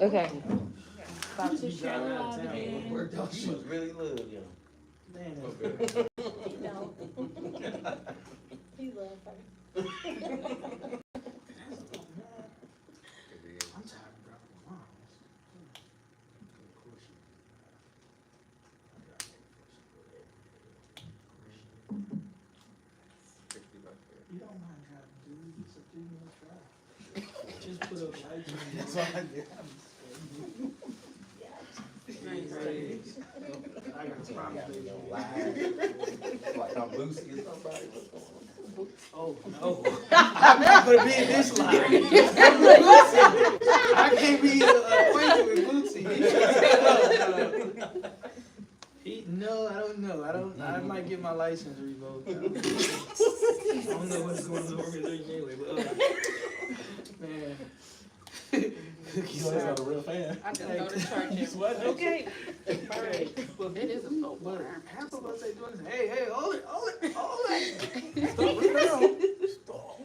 Okay. About to share live again. She really love you. Man, He loves her. I'm tired of dropping bombs. You don't mind driving, dude. It's a 3-minute drive. Just put up lights on. That's what I did. I got a problem. Like I'm Lucy or somebody. Oh no. I'm not gonna be in this line. I can't be acquainted with Bootsy. No, I don't know. I might get my license revoked. I don't know what's going on over there anyway, but man. You know, that's not a real fan. I just go to church. Okay. Well, it is a soap But bar. half of us ain't doing this. Hey, hold it. Stop.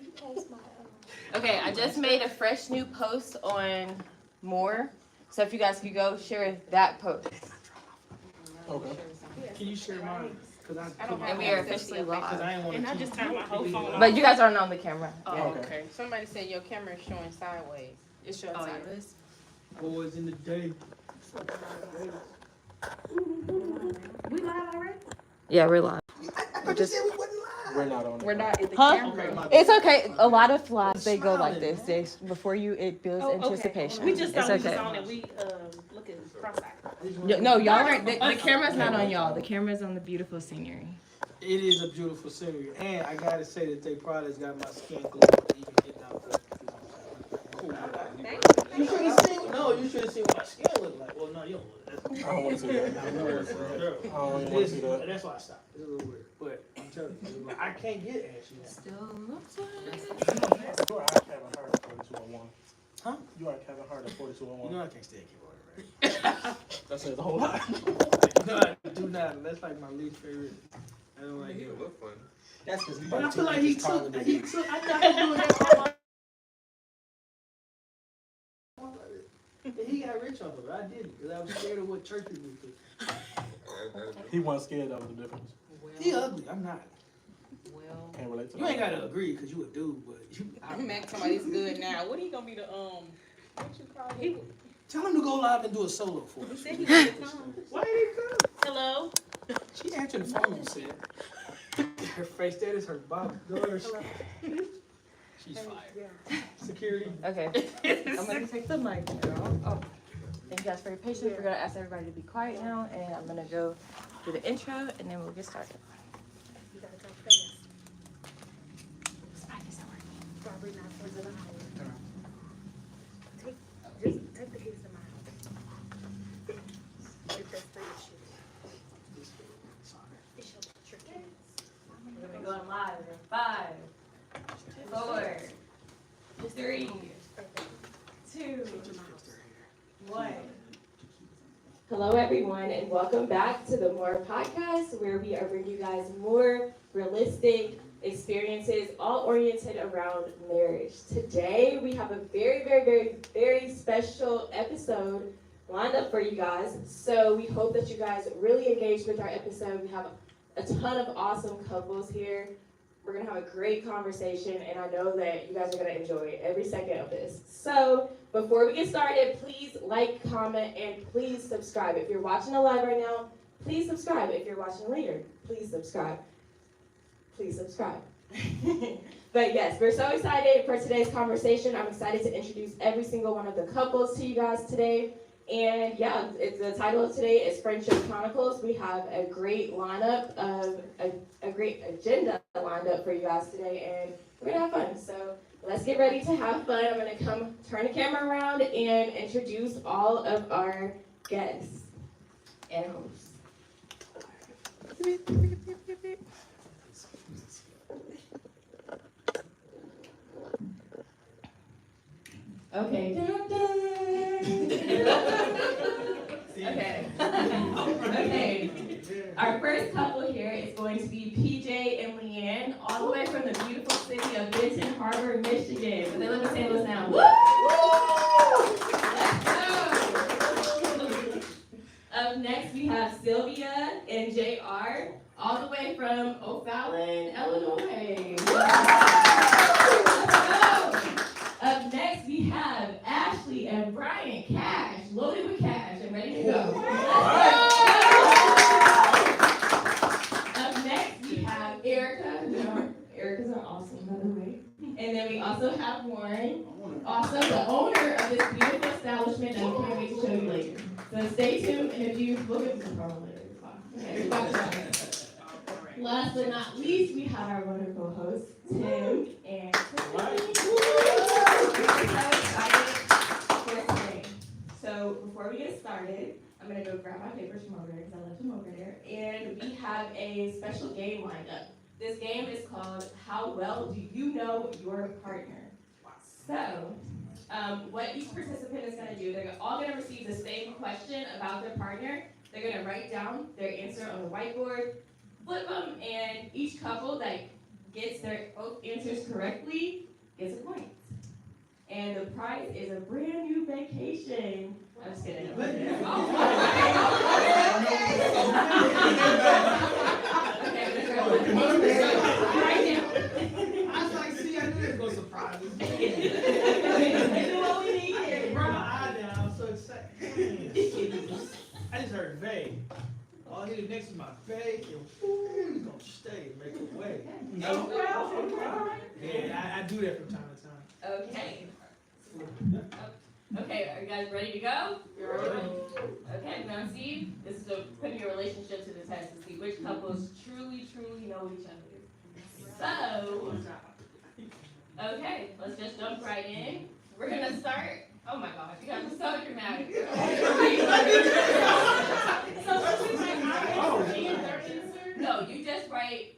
Okay, I just made a fresh new post on more. So if you guys could go share that post. Okay. Can you share mine? And we are officially live. And I just turned my whole phone off. But you guys aren't on the camera. Oh, Yeah. okay. Somebody said your camera is showing sideways. It's showing Oh, yeah. sideways. Boys in the day. We live already? Yeah, we're live. We're not on it. We're not at the Huh? camera. It's okay. A lot of lives they go like this. They before it builds Oh, okay. anticipation. We just It's thought we was okay. on it. We looking cross-eyed. No, y'all aren't. The camera's not on y'all. The camera's on the beautiful scenery. It is a beautiful scenery, and I gotta say that they probably got my skin glowing even getting out there. Cool. You should have seen. No, you should have seen what my skin looked like. Well, no, you don't look. I don't want to see that. I don't want to see that. That's why I stopped. It's a little weird, but I'm telling you, I can't get ashy now. Still looks like. You are Kevin Hart at 4201. Huh? You are Kevin Hart at 4201. You know I can't stand keyboard, right? That says a whole lot. No, I do not. That's like my least favorite. I don't like it. Look funny. That's because But I feel like he took. I thought he was doing that for my. He got rich off of it. I didn't, because I was scared of what church would do. He wasn't scared. That was the difference. He ugly. I'm not. Well, Can't relate to You that. ain't gotta agree because you a dude, but you. I'm at somebody's good now. What he gonna be the what you call it? Tell him to go live and do a solo for He us. said he gonna come. Why did he come? Hello. She answered the phone and said, her face, that is her daughter. She's fired. Security. Okay. I'm gonna take the mic, girl. Oh, thank you guys for your patience. We're gonna ask everybody to be quiet now, and I'm gonna go do the intro, and then we'll get started. You gotta go fast. This mic isn't working. Probably not for the hour. Just take the keys to my house. If that's the issue. It's your tricky. We're gonna be going live in 5, 4, 3, 2, 1. Hello, everyone, and welcome back to the More Podcast, where we are bringing you guys more realistic experiences, all oriented around marriage. Today, we have a very, very, very, very special episode lined up for you guys. So we hope that you guys really engage with our episode. We have a ton of awesome couples here. We're going to have a great conversation, and I know that you guys are going to enjoy every second of this. So before we get started, please like, comment, and please subscribe. If you're watching it live right now, please subscribe. If you're watching later, please subscribe. Please subscribe. But yes, we're so excited for today's conversation. I'm excited to introduce every single one of the couples to you guys today. And yeah, the title of today is Friendship Chronicles. We have a great lineup of a great agenda lined up for you guys today, and we're gonna have fun. So let's get ready to have fun. I'm gonna turn the camera around and introduce all of our guests and hosts. Okay. Okay. first couple here is going to be PJ and Leanne, all the way from the beautiful city of Benton Harbor, Michigan. But they live in St. Louis now. Woo! Let's go! Up next, we have Sylvia and JR, all the way from O'Fallon, Illinois. Woo! Let's go! Up next, we have Ashley and Brian Cash, loaded with cash and ready to go. Let's go! Erica. Erica's are awesome, by the way. And then we also have Warren, also the owner of this beautiful establishment that we can't wait to show you later. So stay tuned, and if you look at the phone later, okay, last but not least, we have our wonderful hosts, Tim and Tiffany. We're so excited for today. So before we get started, I'm going to go grab my papers from over there because I left them over there. And we have a special game lined up. This game is called How Well Do You Know Your Partner? So, what each participant is going to do, they're all going to receive the same question about their partner. They're going to write down their answer on the whiteboard, flip them, and each couple that gets their both answers correctly gets a point. And the prize is a brand new vacation. I'm just kidding. Okay, right now. I was like, see, I knew they was gonna surprise us. This is what we need here. Bro, I'm so excited. I just heard vague. All I hear next to my vague, and he's gonna stay and make a way. No, Yeah, I do that from time to time. okay. Okay, are you guys ready to go? Okay, now see, this is putting your relationship to the test to see which couples truly know each other. So, okay, let's just jump right in. We're gonna start. Oh my gosh, you guys are so dramatic. No, you just write.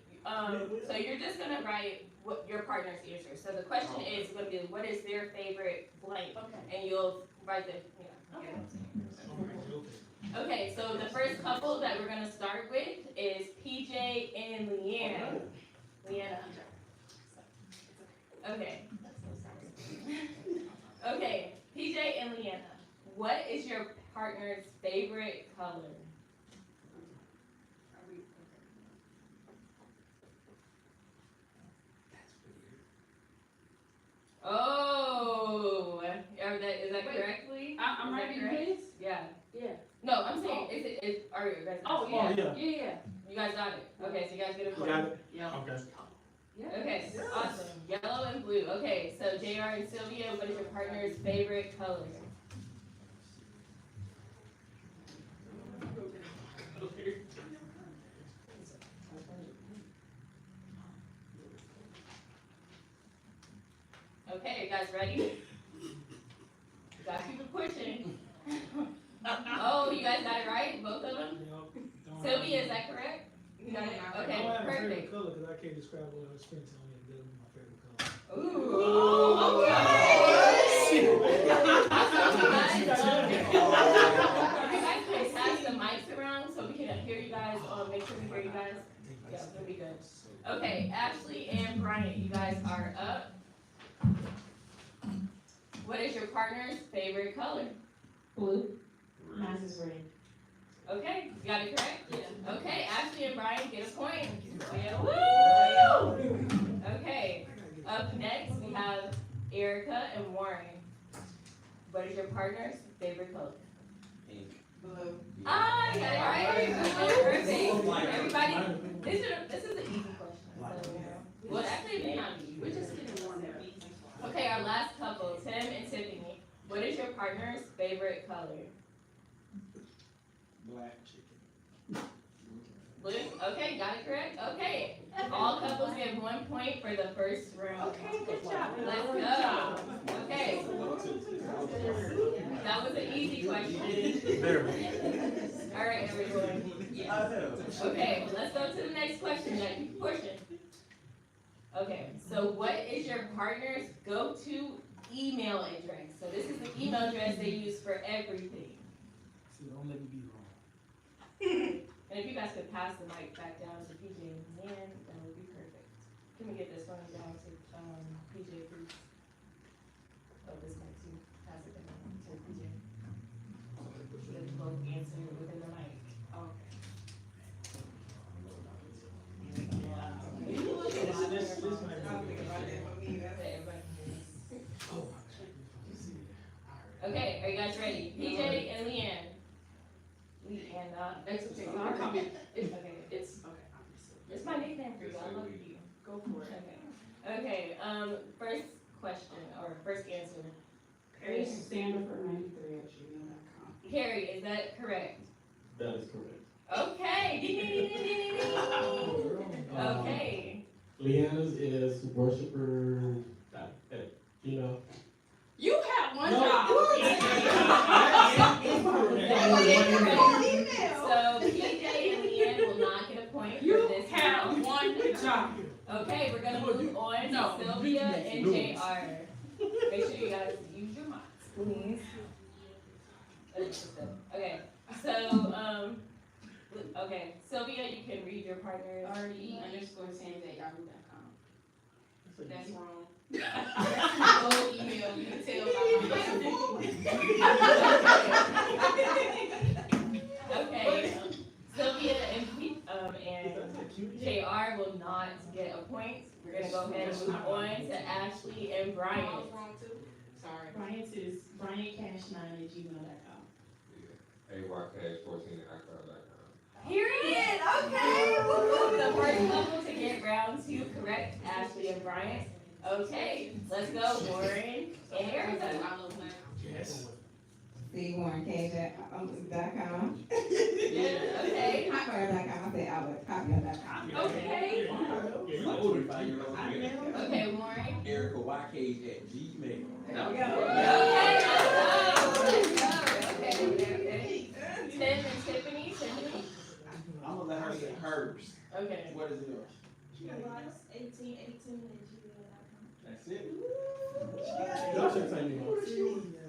So you're just gonna write what your partner's answer. So the question is going to be, what is their favorite blank? Okay. And you'll write the, Okay, so the first couple that we're going to start with is PJ and Leanne. Leanna. Okay. Okay, PJ and Leanna. What is your partner's favorite color? Oh, is that correctly? I'm writing this? Yeah. Yeah. No, I'm saying, are you guys? Oh, yeah. Yeah. You guys got it. Okay, so you guys get a point. Got it? Yeah. Okay. Okay, awesome. Yellow and blue. Okay, so JR and Sylvia, what is your partner's favorite color? Okay, you guys ready? You gotta keep it pushing. Oh, you guys got it right? Both of them? Sylvia, is that correct? You got it? I Okay, don't have a favorite perfect. color because I can't describe what I was spending on it. That was my favorite color. Ooh, you guys can pass the mics around so we can hear you guys, make sure we hear you guys. Yeah, it's gonna be good. Okay, Ashley and Brian, you guys are up. What is your partner's favorite color? Blue. Mine is red. Okay, you got it correct? Yeah. Okay, Ashley and Brian get a point. Yeah. Woo! Okay, up next we have Erica and Warren. What is your partner's favorite color? Pink. Blue. Ah, you got it right. Okay, perfect. Everybody, this is an easy question. So, well, actually, it may not be. We're just getting warm there. Okay, our last couple, Tim and Tiffany. What is your partner's favorite color? Black chicken. Blue? Okay, got it correct? Okay. All couples get 1 point for the first round. Okay, good job. Let's go. Okay. That was an easy question. All right, everyone. Okay, let's go to the next question. Now keep pushing. Okay, so what is your partner's go-to email address? So this is the email address they use for everything. See, don't let me be wrong. And if you guys could pass the mic back down to PJ and Leanne, that would be perfect. Can we get this one down to PJ, please? Oh, this mic too. Pass it down to PJ. Let's both answer within the mic. Okay, are you guys ready? PJ and Leanne. Leanne, it's my nickname for you. I love you. Go for it. Okay. First question or first answer. Carrie Standiford 93@gmail.com. Carrie, is that correct? That is correct. Okay. Ding, ding, ding, ding, ding, ding, ding. Okay. Leanna's is worshiper. You know. You have one job. So PJ and Leanne will not get a point for this. You have one job. Okay, we're gonna move on to Sylvia and JR. Make sure you guys use your mics, please. Okay, so okay, Sylvia, you can read your partner's RE_Sands@yahoo.com. That's wrong. Old email, you can tell by Okay, Sylvia and JR will not get a point. We're gonna go ahead and move on to Ashley and I Brian. was wrong too. Sorry. Bryant's is BryantCash9@gmail.com. AYCash14@iCloud.com. Period. Okay. The first couple to get round 2 correct, Ashley and Brian. Okay, let's go, Warren and Erica. Yes. C1K.com. Okay. Hotmail.com. I said Hotmail.com. Okay. Okay, Warren. Erica YKs at Gmail. There we go. Okay. Tim and Tiffany. I'm gonna let her say hers. Okay. What is yours? 1818. That's it. Don't you say me.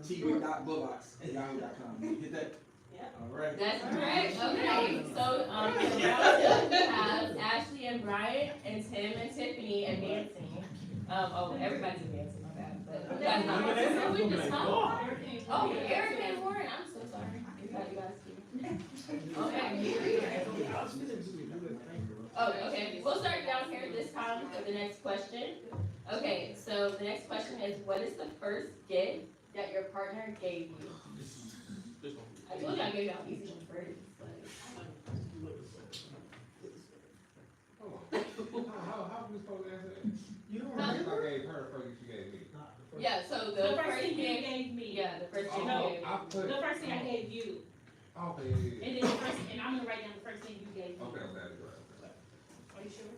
TV.bullocks@yahoo.com. Hit that. Yeah. All right. That's correct. Okay. So round 2 we have Ashley and Brian and Tim and Tiffany advancing. Everybody's advancing, my bad. But you guys not. Oh, Erica and Warren. I'm so sorry. You guys too. Okay. Oh, okay. We'll start down here this time for the next question. Okay, so the next question is, what is the first gift that your partner gave you? I told you I gave y'all easy one first. How we supposed to answer that? You don't I remember? gave her first, you gave me. Yeah, so the The first first thing you gift, gave me. yeah, the first gift you No. gave. I put. The first thing I gave you. Okay, yeah. And then the first, and I'm gonna write down the first thing you gave me. Okay, I'm glad you right. Are you sure?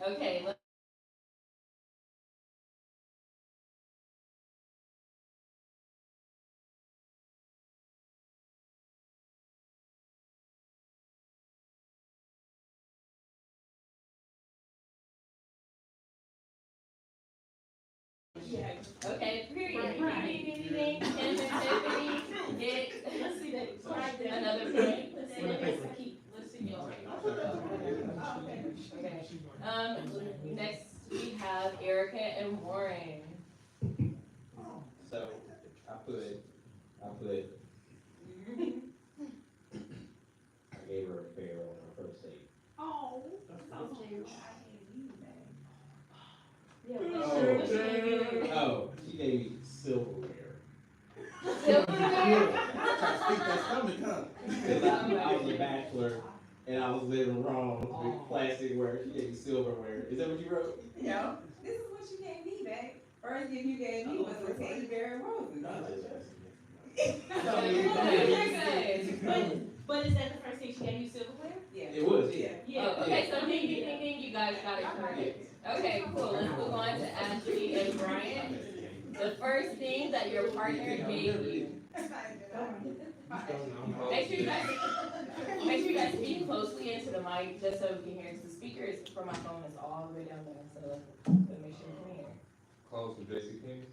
Okay, okay, period. Ding, Tim and Tiffany get Let's see that. another point. Let's see that. Let's see yours. Okay. Next we have Erica and Warren. So I gave her a bear on our first date. Oh. Oh, she gave me silverware. Silverware? That's coming, huh? Because I was a bachelor and I was living wrong with plasticware. She gave me silverware. Is that what you wrote? No, this is what you gave me, babe. First gift you gave me was a teddy bear and roses. But is that the first thing she gave you, silverware? Yeah. It was, yeah. Oh, okay, so ding, ding, ding, ding, you guys got it correct. Okay, cool. Let's move on to Ashley and Brian. The first thing that your partner gave you. Make sure you guys speak closely into the mic just so we can hear. Because the speaker is for my phone is all the way down there, so make sure you can hear. Close to JC Penney?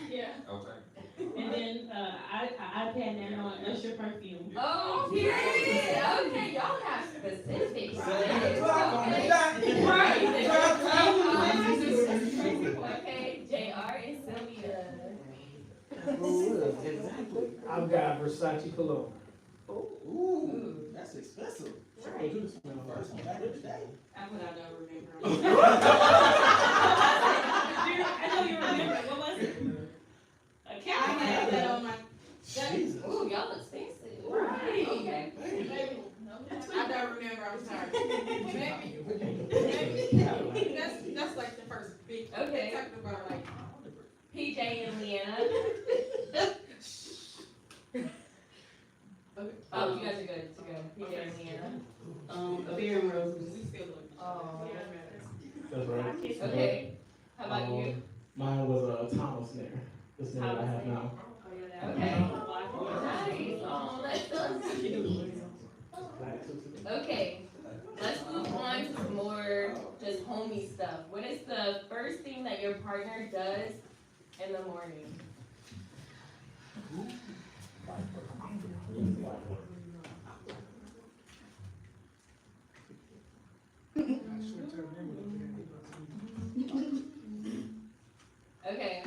Yeah. Okay. And then I iPad and everyone, that's your perfume. Oh, period. Okay, y'all got specific. 7 o'clock on the Okay. dot. Right. Drop time. Okay, JR and Sylvia. Exactly. I've got Versace cologne. Ooh, that's expensive. Right. Do the smell first. Back in the day. I put out don't remember. I know you remember. What was it? A I cat. had that on my, Jesus. Ooh, y'all expensive. Right. Okay. baby, I don't remember, I'm sorry. That's like the first big, Okay. they talked about like, PJ and Leanna. Oh, you guys are good to go. PJ and Leanna. beer and roses, we still doing. Oh. That's right. Okay. How about you? Mine was a Thomas snare. The snare that I have now. Okay. Nice. Oh, that's so cute. Okay. Let's move on to some more just homey stuff. What is the first thing that your partner does in the morning? Okay.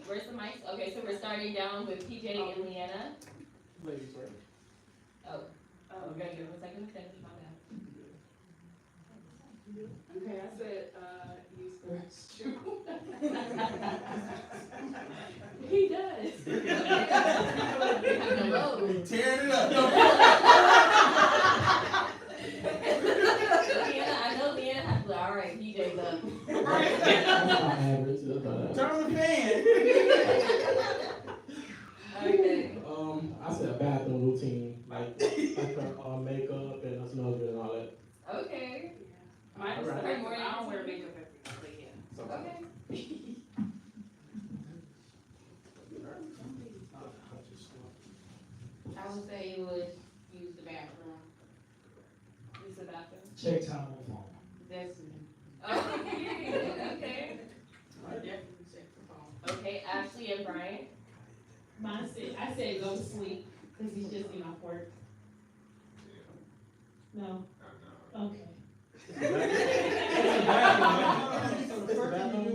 Where's the mic? Okay, so we're starting down with PJ and Leanna. Ladies first. Oh, we're gonna give him a second to finish. My bad. Okay, I said, use the restroom. He does. Hello. Tearing it up. Leanna, I know Leanna has to. All right, PJ's up. Turn the fan. Okay. I said bathroom routine, like her makeup and her smell good and all that. Okay. Mine is Her the morning. I don't wear makeup every day, but yeah. So, Okay. I would say you would Use the bathroom. use the bathroom. Check time on phone. That's me. Oh, period. Okay. I definitely check the phone. Okay, Ashley and Brian. Mine said, I said go to sleep, cause he's just getting off work. No, okay.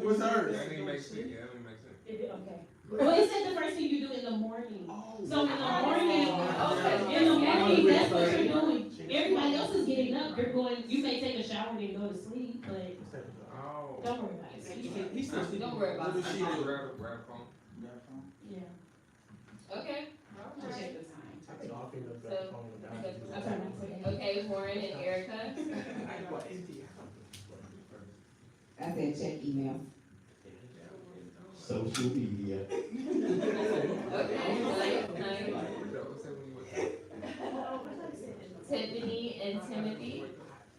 What's hers? That didn't make sense, yeah, that didn't make sense. Okay. Well, it said the first thing you do in the morning. So in the morning, Okay. in the morning, that's what you're doing. Everybody else is getting up, you're going, you may take a shower and go to sleep, but Oh. don't worry about it. Don't worry about it. Grab a phone. Yeah. Okay. I'll check the time. Okay, Warren and Erica. I said check email. Social media. Okay, nice. What's that when you went? Tiffany and Timothy.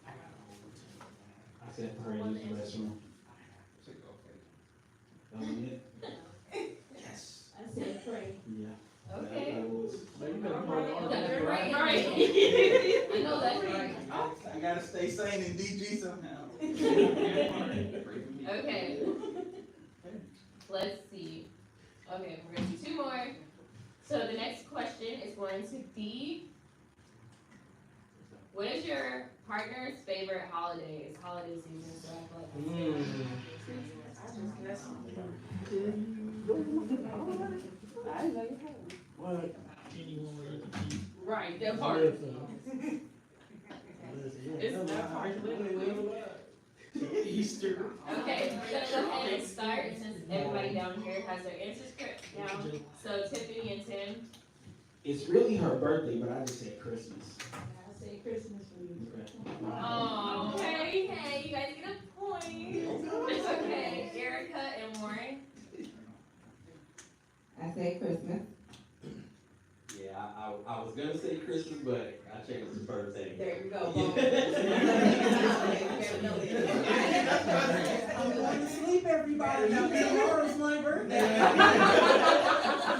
I said pray use the restroom. Check, okay. Yes. I said pray. Yeah. Okay. That's Right. I know that's right. I gotta stay sane in DG somehow. Okay. Let's see. Okay, we're gonna do two more. So the next question is going to be, what is your partner's favorite holiday? It's holiday season, so I feel like What? Anyone where you can keep. Right, that part. It's that part. Easter. Okay, we're gonna go ahead and start since everybody down here has their answers correct down. So Tiffany and Tim. It's really her birthday, but I just said Christmas. I say Christmas for you. Oh, okay, hey, you guys get a point. Okay, Erica and Warren. I said Christmas. Yeah, I was gonna say Christmas, but I changed the birthday. There you go. I'm going to sleep, everybody. Now, tomorrow's my birthday. You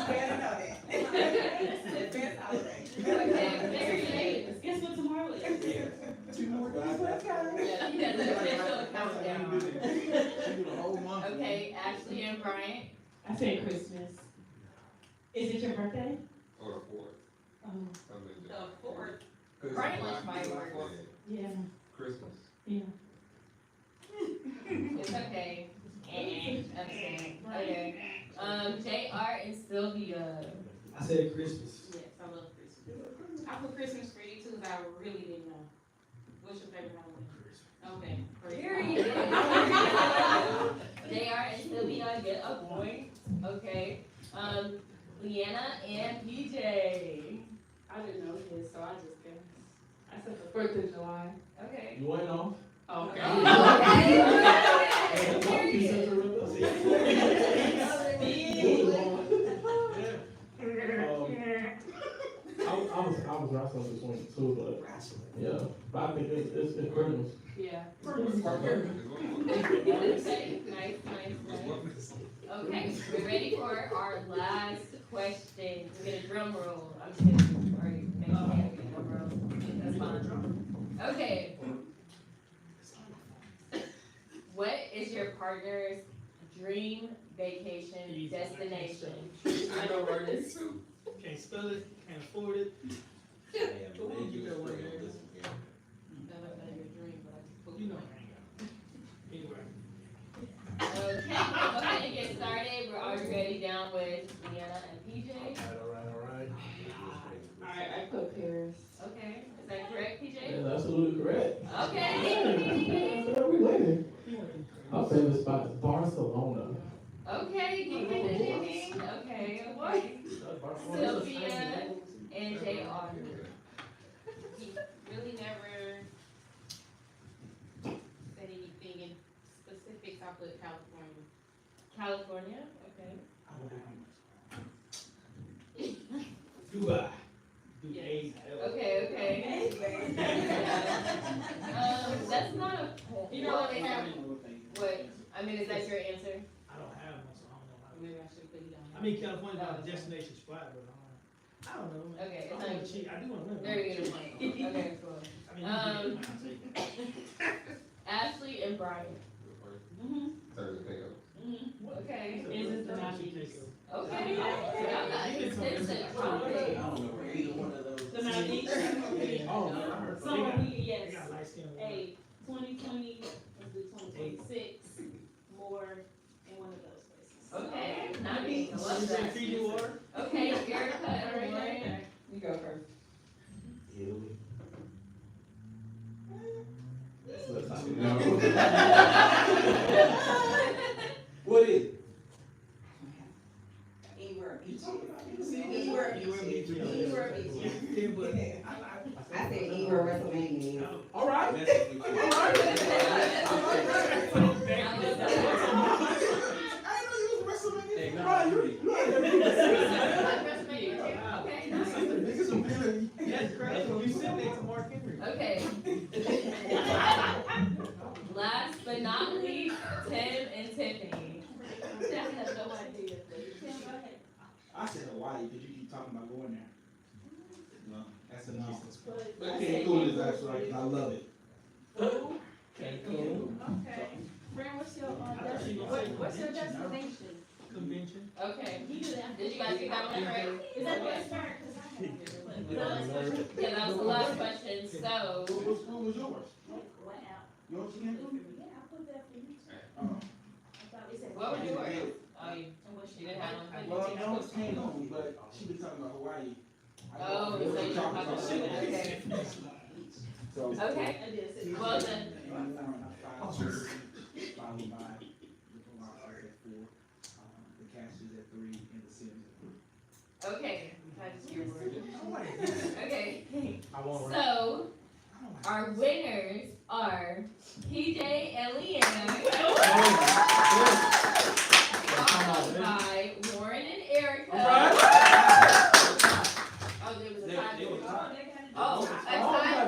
better know that. It's the best holiday. Okay, very nice. Guess what tomorrow is? 2 more days left, guys. Yeah, he does an official countdown. She do the whole month. Okay, Ashley and Brian. I said Christmas. Is it your birthday? Or the fourth. Oh, The fourth. Right, like fireworks. yeah, Christmas. yeah. It's okay. Understand. Okay. JR and Sylvia. I said Christmas. Yes, I love Christmas. I put Christmas for you too, because I really didn't know. What's your favorite holiday? Okay. Period. JR and Sylvia get a point. Okay. Leanna and PJ. I didn't know this, so I just guessed. I said the 4th of July. Okay. You went off? Okay. I was wrestling between the two, but yeah, but I think it's Christmas. Yeah. Okay. Nice. Okay, we're ready for our last question. We get a drum roll. I'm just kidding. Or you make a drum roll. That's fine. Okay. What is your partner's dream vacation destination? I know where it is. Can't spell it, can't afford it. I have made you a friend on this weekend. That might not be your dream, but I just put You know I ain't got it. Anyway. Okay, we'll go ahead and get started. We're already down with Leanna and PJ. All right. Alright, I put Paris. Okay, is that correct, PJ? Yeah, absolutely correct. Okay. We winning. Our favorite spot is Barcelona. Okay, keep it in. Okay. Sylvia and JR. He really never said anything in specifics. I put California. California, okay. Dubai. Yes. Okay. That's not a poll. You know what they have? What? I mean, is that your answer? I don't have one, so I don't know how to. Maybe I should put it down. I mean, California's not a destination spot, but I don't know. Man. Okay, I it's want not. to cheat. I do want to win. Very good point. Okay, cool. I mean, you can take it. Ashley and Brian. Thursday. Okay. Is it the Maldives? Okay. Y'all got extensive topics. I don't know where either one of those. The Maldives? Oh, man, I heard. So yes. They got light skin. A 2020, let's do 2026, more in one of those places. Okay, nice. I love that. Fiji water. Okay, Erica and Lauren. You go first. Italy. No. What is it? Anywhere beach. Anywhere beach. Anywhere beach. Yeah, but I said anywhere WrestleMania. all right. That's what we All right. Hey, no, Right, you Okay, nice. That's crazy. You sit next to Mark Henry. Okay. Last but not least, Tim and Tiffany. I have no idea. Tim, go ahead. I said Hawaii because you keep talking about going there. No, that's a no. But Cancun is actually like, I love it. Okay. Friend, what's your destination? Convention. Okay. You do that. Did you guys get that one right? Is that the best part? Yeah, that was the last question. So, What was yours? Wow. Yours you can't do? Yeah, I put that for you. Oh. I thought we said. what was yours? Oh, you didn't have one. Well, no, it's Cancun, but she been talking about Hawaii. Oh, so you're talking about okay. So. Okay. I did say. Well then, Followed by the Pilates at 4, the Cashes at 3, and the Sims at 4. okay. That is your word. Okay. I want So, our winners are PJ and Leanna, followed by Lauren and Erica. Oh, there was a tie. Oh, a tie.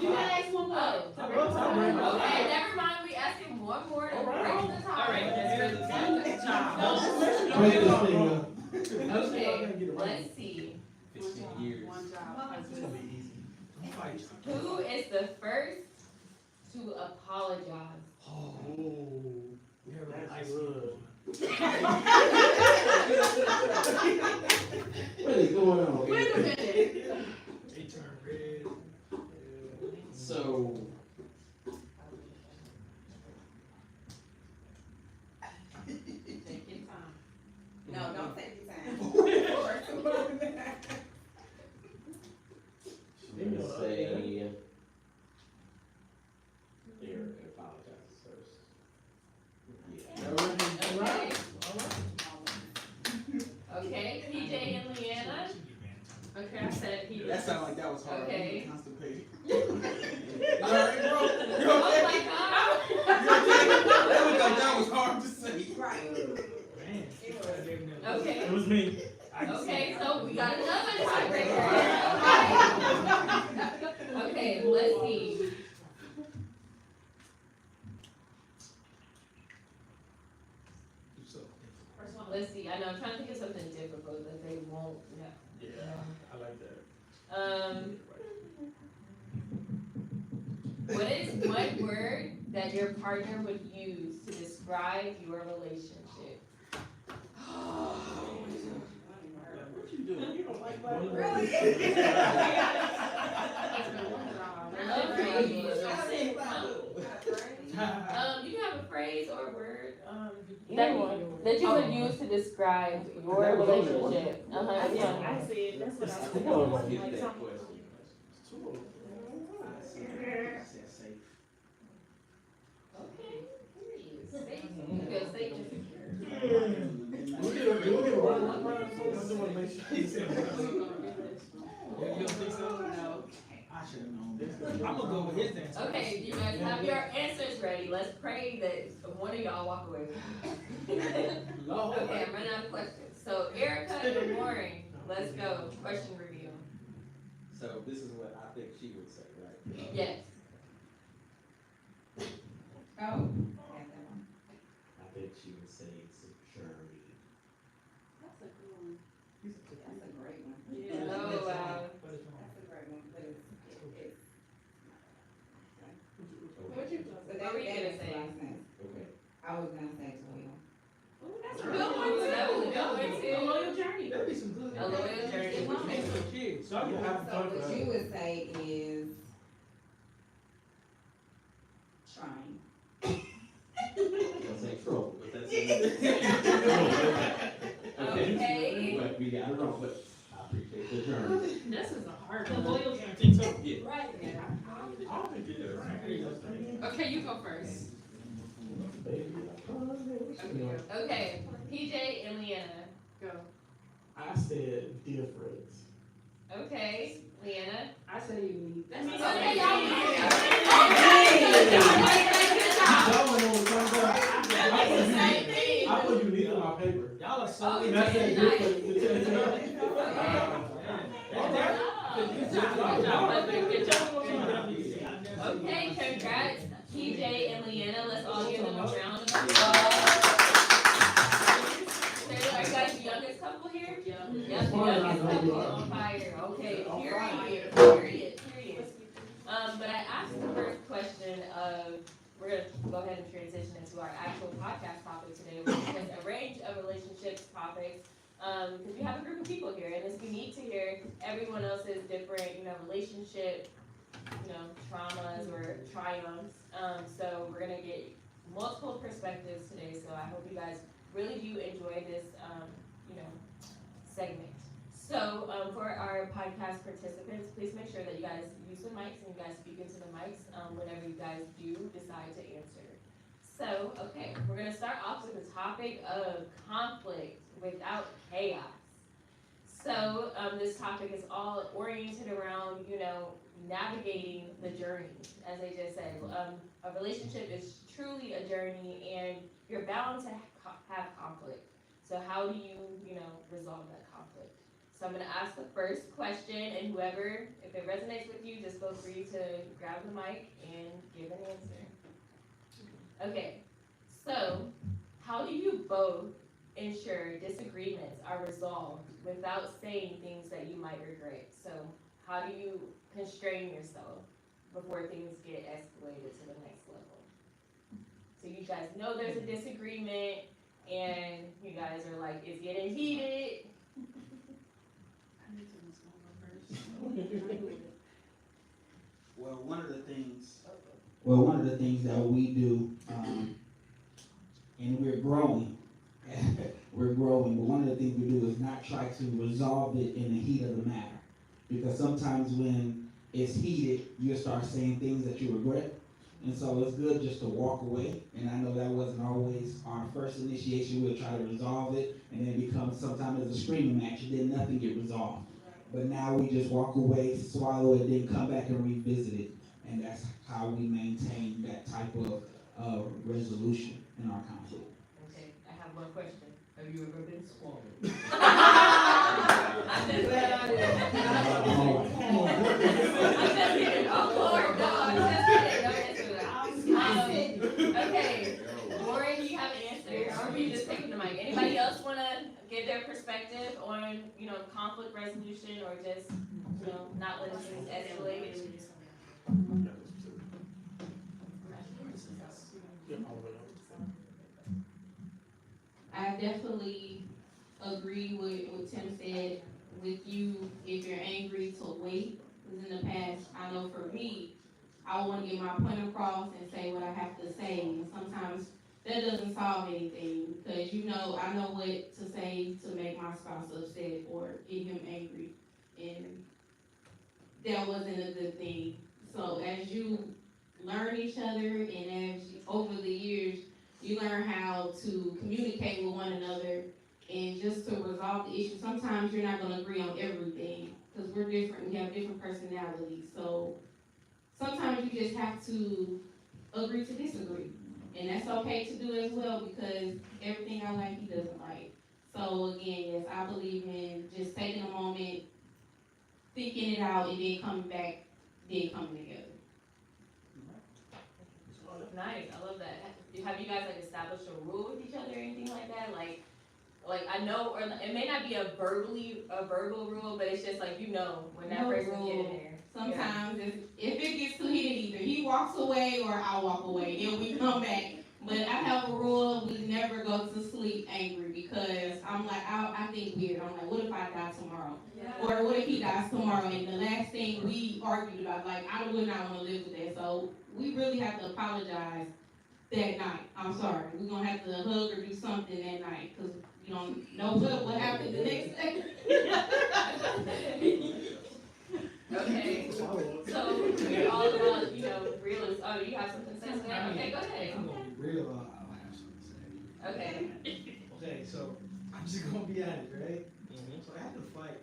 You gotta ask one more. Okay, never mind. We asking one more to break the tie. All right, that's good. Break this thing up. Okay, let's see. 15 years. One job. Who is the first to apologize? Oh, we have a nice one. What is going on? Wait a minute. They turn red. So, Take your time. No, don't take your time. I'm gonna say, here, apologize first. Yeah. Okay, PJ and Leanna. Okay, I said PJ. That sounded like that was hard. Okay. I'm constipated. Oh my God. That looked like that was hard to say. Right. Okay. It was me. Okay, so we got another tiebreaker. Okay, let's see. Let's see. I know I'm trying to think of something difficult that they won't know. Yeah, I like that. What is one word that your partner would use to describe your relationship? What you doing? You don't like my Really? You can have a phrase or a word that you would use to describe your relationship. I said, that's what I I said. don't get Like that something. question. I said safe. Okay. Safe. You feel safe. We'll give it one. I just want to make sure you said that. You don't think so? No. I should have known. I'm gonna go with his answer. Okay, you guys have your answers ready. Let's pray that one of y'all walk away with it. Lord. Okay, I'm running out of questions. So Erica and Warren, let's go. Question review. So this is what I think she would say, right? Yes. Oh. I think she would say security. That's a good one. That's a great one. Oh, wow. That's a great one, but it's. What you But what that were you gonna makes a say? lot of sense. Okay. I was gonna say 12. Ooh, that's a good one too. That was a good one A too. loyal journey. That'd be some good. A loyal journey. Make some kids. So I'm gonna have So fun what with you it. would say is trying. I'll say trouble, but that's it. Okay. But we got it wrong, but I appreciate the journey. This is a hard A one. loyal I journey. think so. Yeah. Right. I don't think it is. Okay, you go first. Baby, I promise. Okay. PJ and Leanna. Go. I said difference. Okay. Leanna. I say unique. That's the Okay, same y'all. thing. That's the same thing. I put unique on my paper. Y'all are so. Oh, And I said nice. difference. Okay, congrats, PJ and Leanna. Let's all give them a round of applause. Are you guys the youngest couple here? Yep, the youngest couple on fire. Okay, period. But I asked the first question of, we're gonna go ahead and transition into our actual podcast topic today, which is a range of relationships topics. Because we have a group of people here, and it's unique to hear everyone else's different, relationship, traumas or triumphs. So we're gonna get multiple perspectives today. So I hope you guys really do enjoy this, segment. So for our podcast participants, please make sure that you guys use the mics and you guys speak into the mics whenever you guys do decide to answer. So, okay, we're gonna start off with the topic of conflict without chaos. So this topic is all oriented around, navigating the journey, as I just said. A relationship is truly a journey, and you're bound to have conflict. So how do you, resolve that conflict? So I'm gonna ask the first question, and whoever, if it resonates with you, just feel free to grab the mic and give an answer. Okay, so how do you both ensure disagreements are resolved without saying things that you might regret? So how do you constrain yourself before things get escalated to the next level? So you guys know there's a disagreement, and you guys are like, it's getting heated. Well, one of the things that we do, and we're growing, but one of the things we do is not try to resolve it in the heat of the matter. Because sometimes when it's heated, you'll start saying things that you regret. And so it's good just to walk away. And I know that wasn't always our first initiation. We'll try to resolve it, and then it becomes sometimes it's a screaming match, and then nothing get resolved. But now we just walk away, swallow it, then come back and revisit it. And that's how we maintain that type of resolution in our conflict. Okay, I have one question. Have you ever been swallowed? I'm glad I did. Oh, Lord, no, I'm just kidding. Don't answer that. Okay, Lauren, you have an answer. Or are you just taking the mic? Anybody else want to give their perspective on, conflict resolution, or just, not letting things escalate? I definitely agree with what Tim said. With you, if you're angry, to wait. Because in the past, I know for me, I want to get my point across and say what I have to say. And sometimes that doesn't solve anything, because I know what to say to make my spouse upset or get him angry. And that wasn't a good thing. So as you learn each other, and over the years, you learn how to communicate with one another and just to resolve the issue. Sometimes you're not going to agree on everything because we're different. We have different personalities. So sometimes you just have to agree to disagree. And that's okay to do as well, because everything I like, he doesn't like. So again, yes, I believe in just taking a moment, thinking it out, and then coming back, then coming together. Nice, I love that. Have you guys established a rule with each other or anything like that? Like I know, or it may not be a verbal rule, but it's just when that person's getting there. Sometimes if it gets too heated, either he walks away or I walk away, then we come back. But I have a rule: we never go to sleep angry, because I'm like, I think weird. I'm like, what if I die tomorrow? Yeah. Or what if he dies tomorrow? And the last thing we argued about, I would not want to live with that. So we really have to apologize that night. I'm sorry. We're going to have to hug or do something that night, because you don't know what happened the next day. Okay. So we're all about, real. Oh, you have something to say? Okay, go ahead. I'm gonna be real. I'll have something to say. Okay. Okay, so I'm just gonna be honest, right? Mm-hmm. So after the fight,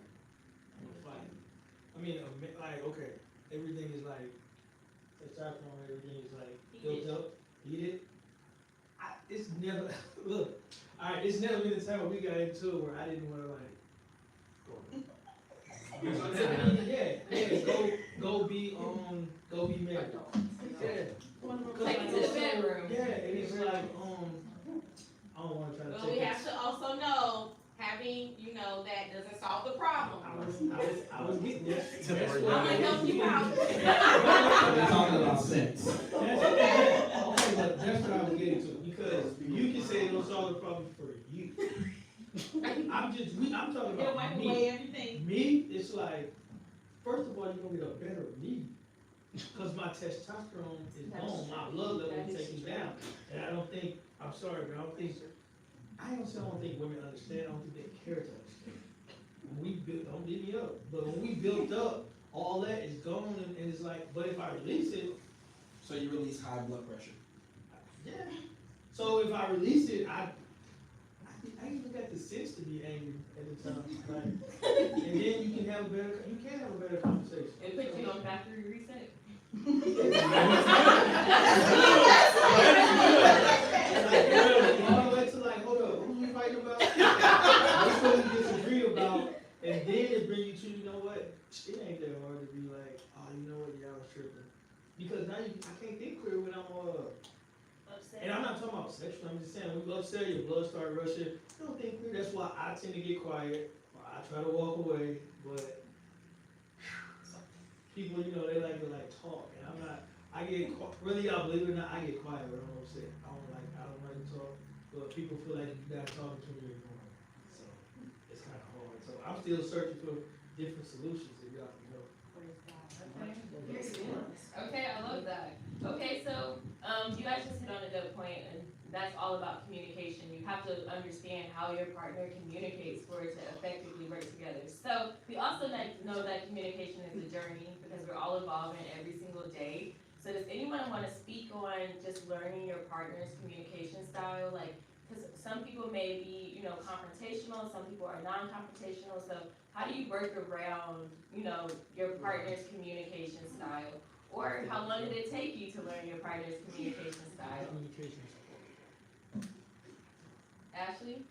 I mean, okay, everything is everything is built up, heated. It's never look. All right, it's never been a time where we got into it where I didn't want to go be married. Yeah. Take it to the bedroom. Yeah, and it's I don't want to try to But we have to also know, having, that doesn't solve the problem. I was getting there. I'm gonna help you out. We're talking about sex. Okay, but that's what I was getting to, because you can say it don't solve the problem for you. I'm talking about me. Everything. Me, it's first of all, you're gonna get a better me, because my testosterone is gone, my blood level is taken down, and I don't think women understand. I don't think they care to understand. Don't beat me up, but when we built up, all that is gone, and it's but if I release it. So you release high blood pressure. Yeah. So if I release it, I even got the sense to be angry at the time. And then you can have a better conversation. It puts you on factory reset. All the way to hold up, who we fighting about? What's what we disagree about? And then it bring you to, you know what? It ain't that hard to be oh, you know what? Yeah, I was tripping. Because now I can't think clear when I'm upset. And I'm not talking about sexual. I'm just saying, when you upset, your blood start rushing. You don't think clear. That's why I tend to get quiet. Or I try to walk away. But people, they like to talk, and I'm not. I get really, y'all believe it or not, I get quiet when I'm upset. I don't like to talk. but people feel like you gotta talk to them, you're ignoring. So it's kind of hard. So I'm still searching for different solutions if y'all can help. Okay, I love that. Okay, so, you guys just hit on a good point, and that's all about communication. You have to understand how your partner communicates for it to effectively work together. So, we also know that communication is a journey, because we're all evolving every single day. So does anyone want to speak on just learning your partner's communication style? Like, because some people may be, confrontational, some people are non-confrontational, so how do you work around, your partner's communication style? Or how long did it take you to learn your partner's communication style? Communication. Ashley,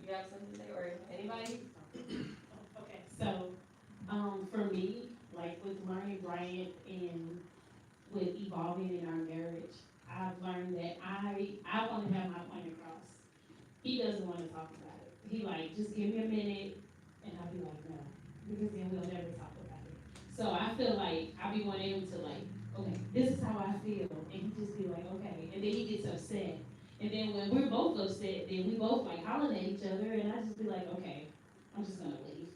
you have something to say, or anybody? Okay, so, for me, like with learning Bryant and with evolving in our marriage, I've learned that I want to have my point across. He doesn't want to talk about it. He like, just give me a minute, and I'll be like, no, because then we'll never talk about it. So I feel like I be wanting him to like, okay, this is how I feel, and he just be like, okay, and then he gets upset. And then when we're both upset, then we both like hollering at each other, and I just be like, okay, I'm just gonna leave.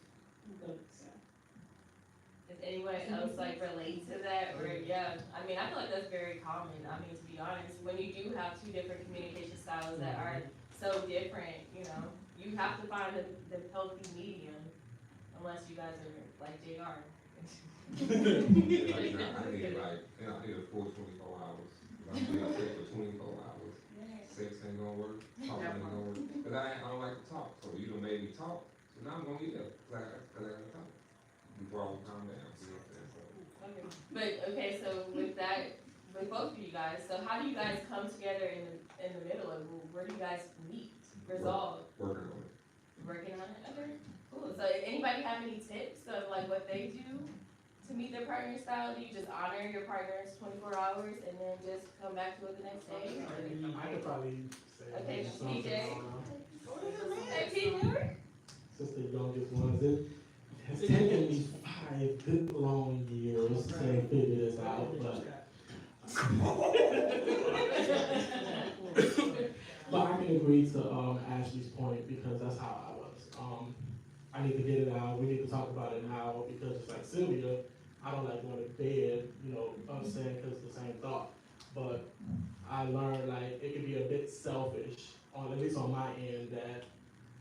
So. Does anyone else like relate to that? Or yeah, I mean, I feel like that's very common. I mean, to be honest, when you do have two different communication styles that are so different, you have to find the healthy medium, unless you guys are like JR. I need a full 24 hours. I'm gonna stay for 24 hours. Sex ain't gonna work, talking ain't gonna work. Cause I don't like to talk, so you done made me talk, so now I'm gonna get up, cause I gotta talk. Before I calm down, you know what I'm saying? So. Okay. But, okay, so with that, with both of you guys, so how do you guys come together in the middle of, where do you guys meet, resolve? Working on it. Working on it, okay, cool. So anybody have any tips of like what they do to meet their partner style? Do you just honor your partner's 24 hours and then just come back to it the next day? I could probably say Okay, something PJ. on, Hey, PJ. since the youngest ones, it has taken me 5 good long years to figure this out, but I can agree to Ashley's point because that's how I was. I need to get it out. We need to talk about it now because just like Sylvia, I don't like going to bed, upset because it's the same thought. But I learned like it can be a bit selfish, at least on my end, that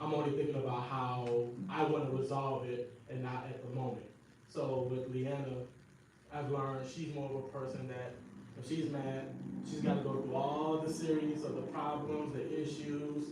I'm only thinking about how I want to resolve it and not at the moment. So with Leanna, I've learned she's more of a person that if she's mad, she's got to go through all the series of the problems, the issues,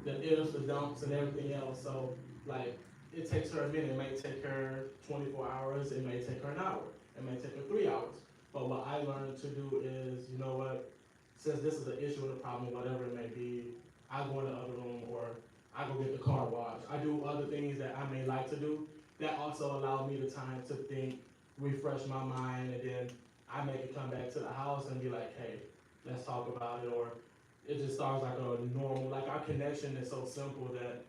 the ifs, the dumps, and everything else. So like, it takes her a minute. It may take her 24 hours. It may take her an hour. It may take her 3 hours. But what I learned to do is, you know what, since this is an issue and a problem, whatever it may be, I go in the other room or I go get the car washed. I do other things that I may like to do that also allow me the time to think, refresh my mind, and then I make it come back to the house and be like, hey, let's talk about it. Or it just starts like a normal, like our connection is so simple that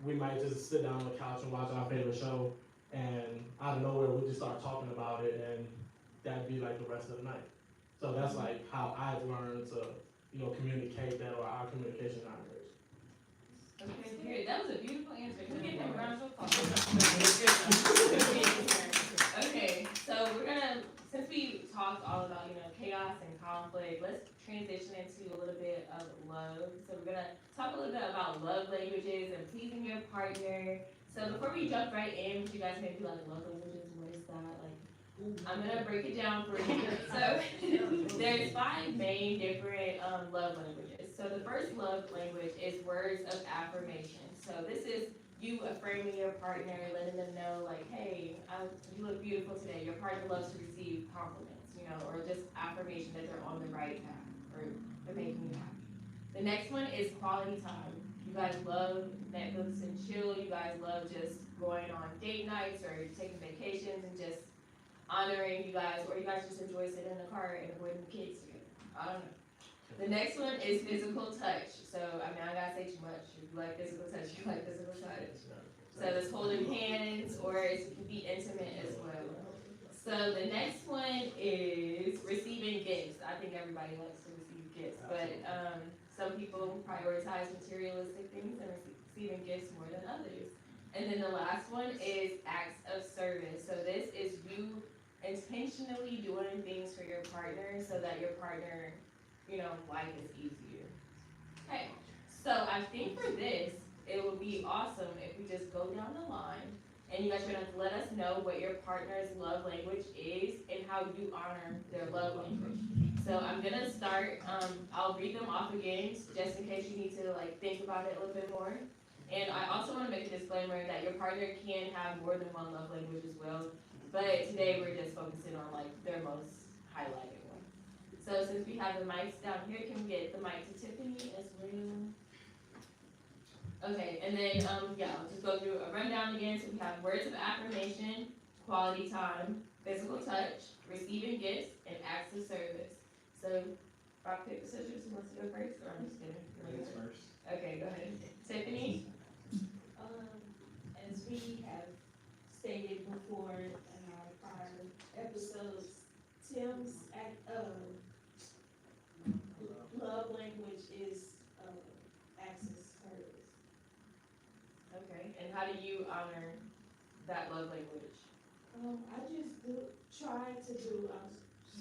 we might just sit down on the couch and watch our favorite show, and out of nowhere we just start talking about it, and that'd be like the rest of the night. So that's like how I've learned to, communicate that, or our communication in our marriage. Okay, good. That was a beautiful answer. Can we get them a round of applause? Okay, so we're gonna, since we talked all about, chaos and conflict, let's transition into a little bit of love. So we're gonna talk a little bit about love languages and pleasing your partner. So before we jump right in, you guys may be like, love languages, what is that? Like, I'm gonna break it down for you. So there's 5 main different love languages. So the first love language is words of affirmation. So this is you affirming your partner, letting them know like, hey, you look beautiful today. Your partner loves to receive compliments, or just affirmation that they're on the right path, or they're making you happy. The next one is quality time. You guys love Netflix and chill. You guys love just going on date nights or taking vacations and just honoring you guys, or you guys just enjoy sitting in the car and avoiding the kids together. I don't know. The next one is physical touch. So, I gotta say too much. If you like physical touch, you like physical touch. So it's holding hands, or it can be intimate as well. So the next one is receiving gifts. I think everybody likes to receive gifts, but Some people prioritize materialistic things and receiving gifts more than others. And then the last one is acts of service. So this is you intentionally doing things for your partner so that your partner, life is easier. Okay, so I think for this, it would be awesome if we just go down the line and you guys are going to let us know what your partner's love language is and how you honor their love language. So I'm going to start, I'll read them off again just in case you need to think about it a little bit more. And I also want to make a disclaimer that your partner can have more than one love language as well. But today we're just focusing on their most highlighted one. So since we have the mics down here, can we get the mic to Tiffany as well? Okay, and then I'll just go through a rundown again. So we have words of affirmation, quality time, physical touch, receiving gifts, and acts of service. So rock, paper, scissors, who wants to go first? Or I'm just kidding. Ladies first. Okay, go ahead. Tiffany? As we have stated before in our prior episodes, Tim's love language is acts of service. Okay, and how do you honor that love language? I just try to do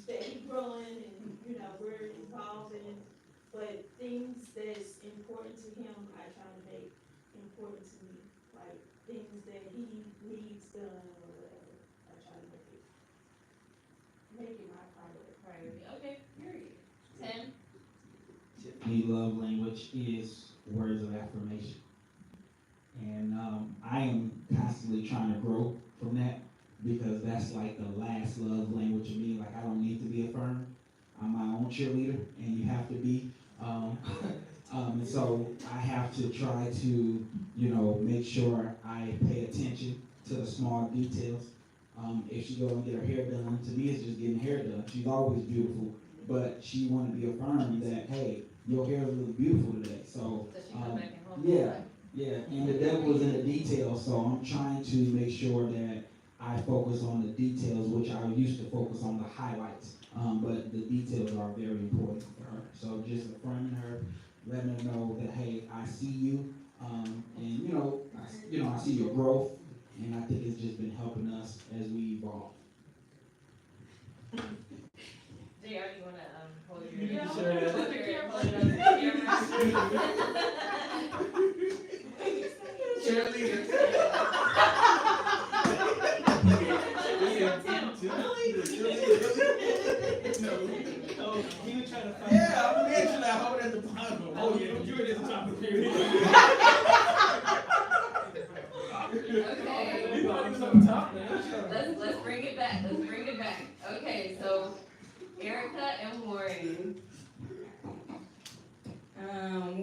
steady growing, and we're evolving. But things that's important to him, I try to make important to me. Like things that he needs done or whatever, I try to make it my priority. Okay, period. 10. Tiffany's love language is words of affirmation. And I am constantly trying to grow from that because that's like the last love language of me. Like I don't need to be affirmed. I'm my own cheerleader and you have to be. And so I have to try to, make sure I pay attention to the small details. If she go and get her hair done, to me it's just getting hair done. She's always beautiful, but she want to be affirmed that, hey, your hair is really beautiful today. So, yeah, and the devil is in the details, so I'm trying to make sure that I focus on the details, which I used to focus on the highlights, but the details are very important for her. So just affirming her, letting her know that, hey, I see you, and I see your growth, and I think it's just been helping us as we evolve. JR, you want to hold your Cheerleader. No, he was trying to find. Yeah, I'm literally holding at the bottom. Oh yeah, you were at the top of the pyramid. Okay. On top now. Let's bring it back. Okay, so Erica and Warren.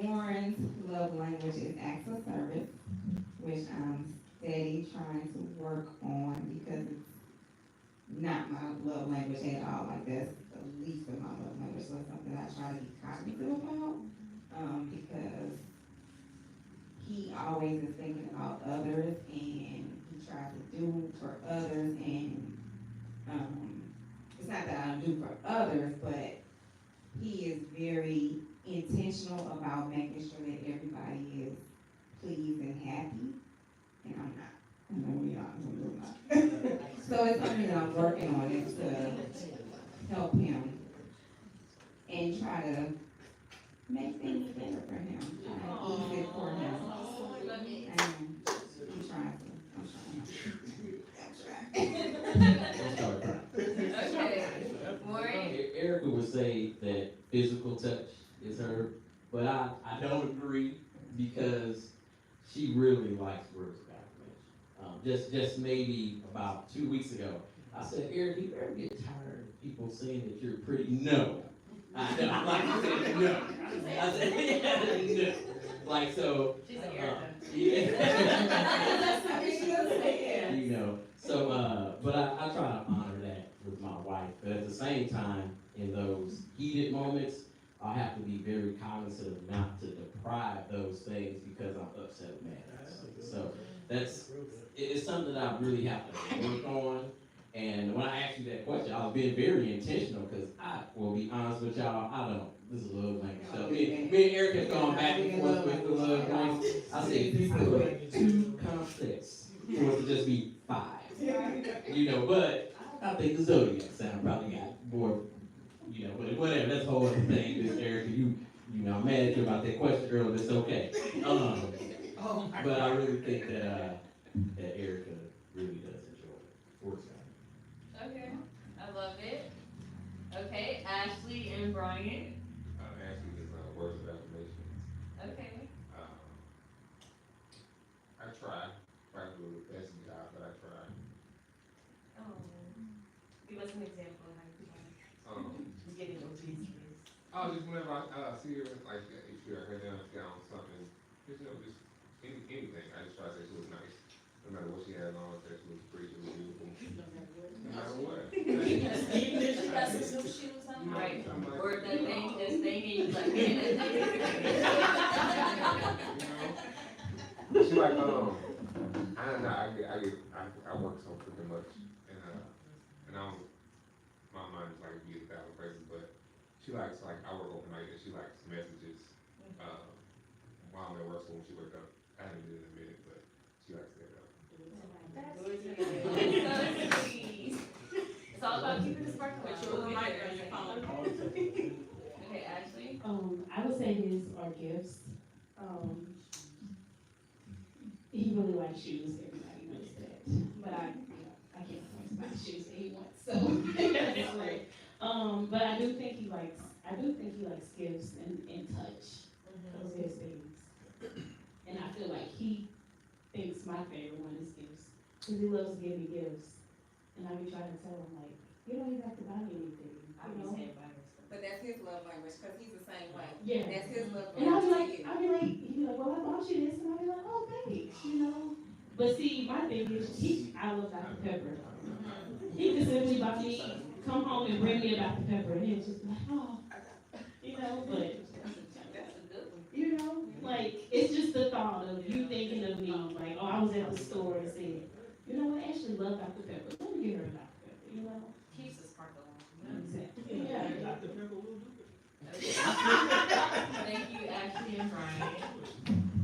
Warren's love language is acts of service, which I'm steady trying to work on because it's not my love language at all. Like that's the least of my love language. So it's something I try to be cognizant about because he always is thinking about others and he tries to do for others and it's not that I don't do for others, but he is very intentional about making sure that everybody is pleased and happy, and I'm not. I know we are, I'm not. So it's something that I'm working on is to help him and try to make things better for him, try to ease it for him. I'm trying Okay. Warren? Erica would say that physical touch is her, but I don't agree because she really likes words of affirmation. Just maybe about 2 weeks ago, I said, Erica, you ever get tired of people saying that you're pretty? No. I know. Like I said, no. I said, yeah, no. Like so. She's like Erica. But I try to honor that with my wife. But at the same time, in those heated moments, I have to be very cognizant of not to deprive those things because I'm upset and mad. So it's something that I really have to work on. And when I asked you that question, I was being very intentional because I will be honest with y'all, I don't this is a love language stuff. Me and Eric have gone back and forth with the love language. I say people are too complex for it to just be 5. You know, but I think the zodiac sign probably got more, you know, but whatever, that's a whole other thing. This Eric, you know, I'm mad at you about that question earlier, it's okay. But I really think that Erica really does enjoy sports. Okay, I love it. Okay, Ashley and Brian. Ashley is words of affirmation. Okay. I try to do the best job, but I try. Oh, give us an example of how you try. Getting those pieces. Oh, just whenever I see her, like if she her down something, just anything. I just try to say she was nice. No matter what she had on, that she was pretty, she was beautiful. No matter what. Even if she got some new shoes on, right? Or that thing is thinking, you like, man, She like, I don't know, I work so freaking much, and my mind is like be 1,000 places, but she likes, like, I work overnight, and she likes messages, while I'm at work, so when she wake up, I haven't been in a minute, but she likes that. It's all about keeping the sparkle on. Put your reminder on your phone. Okay, Ashley? I would say his are gifts. He really likes shoes, everybody knows that. But I can't always buy shoes that he wants, so. But I do think he likes gifts and touch. Those are his things. And I feel like he thinks my favorite one is gifts. Because he loves giving gifts. And I be trying to tell him, like, you don't even have to buy me anything. You know? But that's his love language, because he's the same way. Yeah. That's his love And I'll language. be like, he'd be like, well, I bought you this. And I'll be like, oh, thanks, you know. But see, my thing is, I love Dr. Pepper. He can simply buy me, come home and bring me a Dr. Pepper. And he'll just be like, oh, you know, but, you know, like, it's just the thought of you thinking of me, like, oh, I was at the store and said, you know what, Ashley loves Dr. Pepper. Let me get her a Dr. Pepper, you know. Keeps the sparkle on. Exactly. Yeah. Dr. Pepper will do it. Thank you, Ashley and Brian.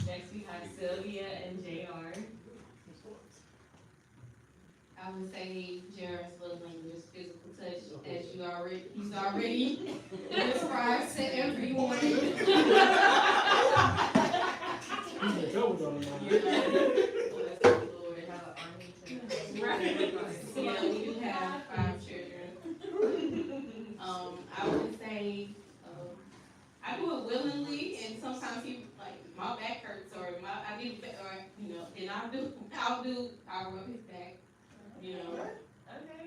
Next we have Sylvia and JR. I would say Jared's love language is physical touch, as he's already described to everyone. Yeah, we do have 5 children. I would say, I do it willingly, and sometimes my back hurts, or I get, or, you know, then I'll rub his back, you know. Okay.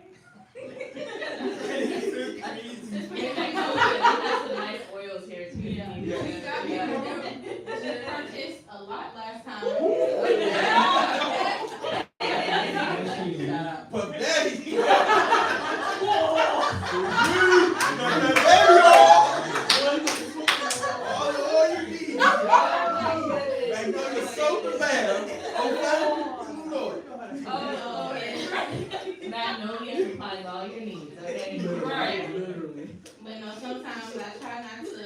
That's some nice oils here too. Yeah. She purchased a lot last time. But daddy, all you need. Magnolia soap and lamb. Oh, yeah. Magnolia supplies all your needs, okay? Right. Literally. But no, sometimes I try not to,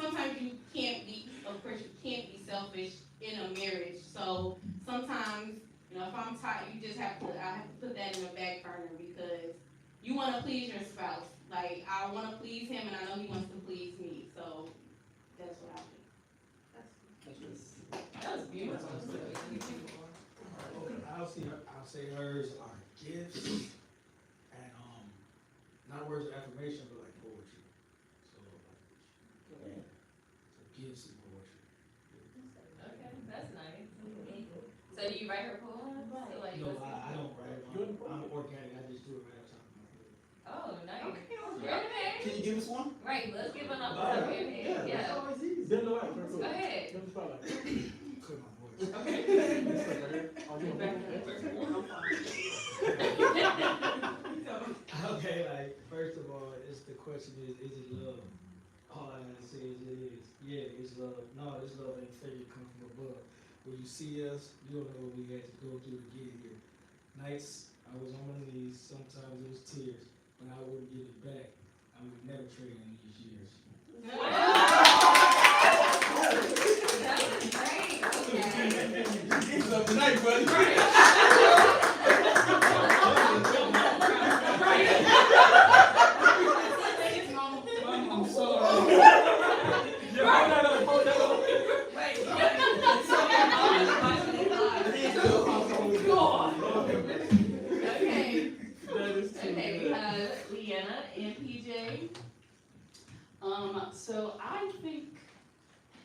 sometimes you can't be, of course, you can't be selfish in a marriage. So sometimes, you know, if I'm tired, I have to put that in the back burner, because you want to please your spouse. Like, I want to please him, and I know he wants to please me. So that's what I do. That was beautiful. Okay, I'll say hers are gifts and not words of affirmation, but like poetry. So yeah, so gifts and poetry. Okay, that's nice. So do you write her poems? So like, No, I don't write. I'm organic. I just do it right off the top of my head. oh, nice. Can you give us one? Right, let's give one up to her. Yeah. Always easy. Then the light, Go ahead. Clear my voice. Okay, like, first of all, the question is it love? All I gotta say is it is. Yeah, it's love. No, this love ain't fake, it come from above. When you see us, you don't know what we had to go through to get here. Nights, I was on my knees, sometimes it was tears, but I wouldn't give it back. I would never trade in these years. It's up tonight, buddy. I'm sorry. Hold that up. Go on. Okay. That is too Okay, we good. have Leanna and PJ. So I think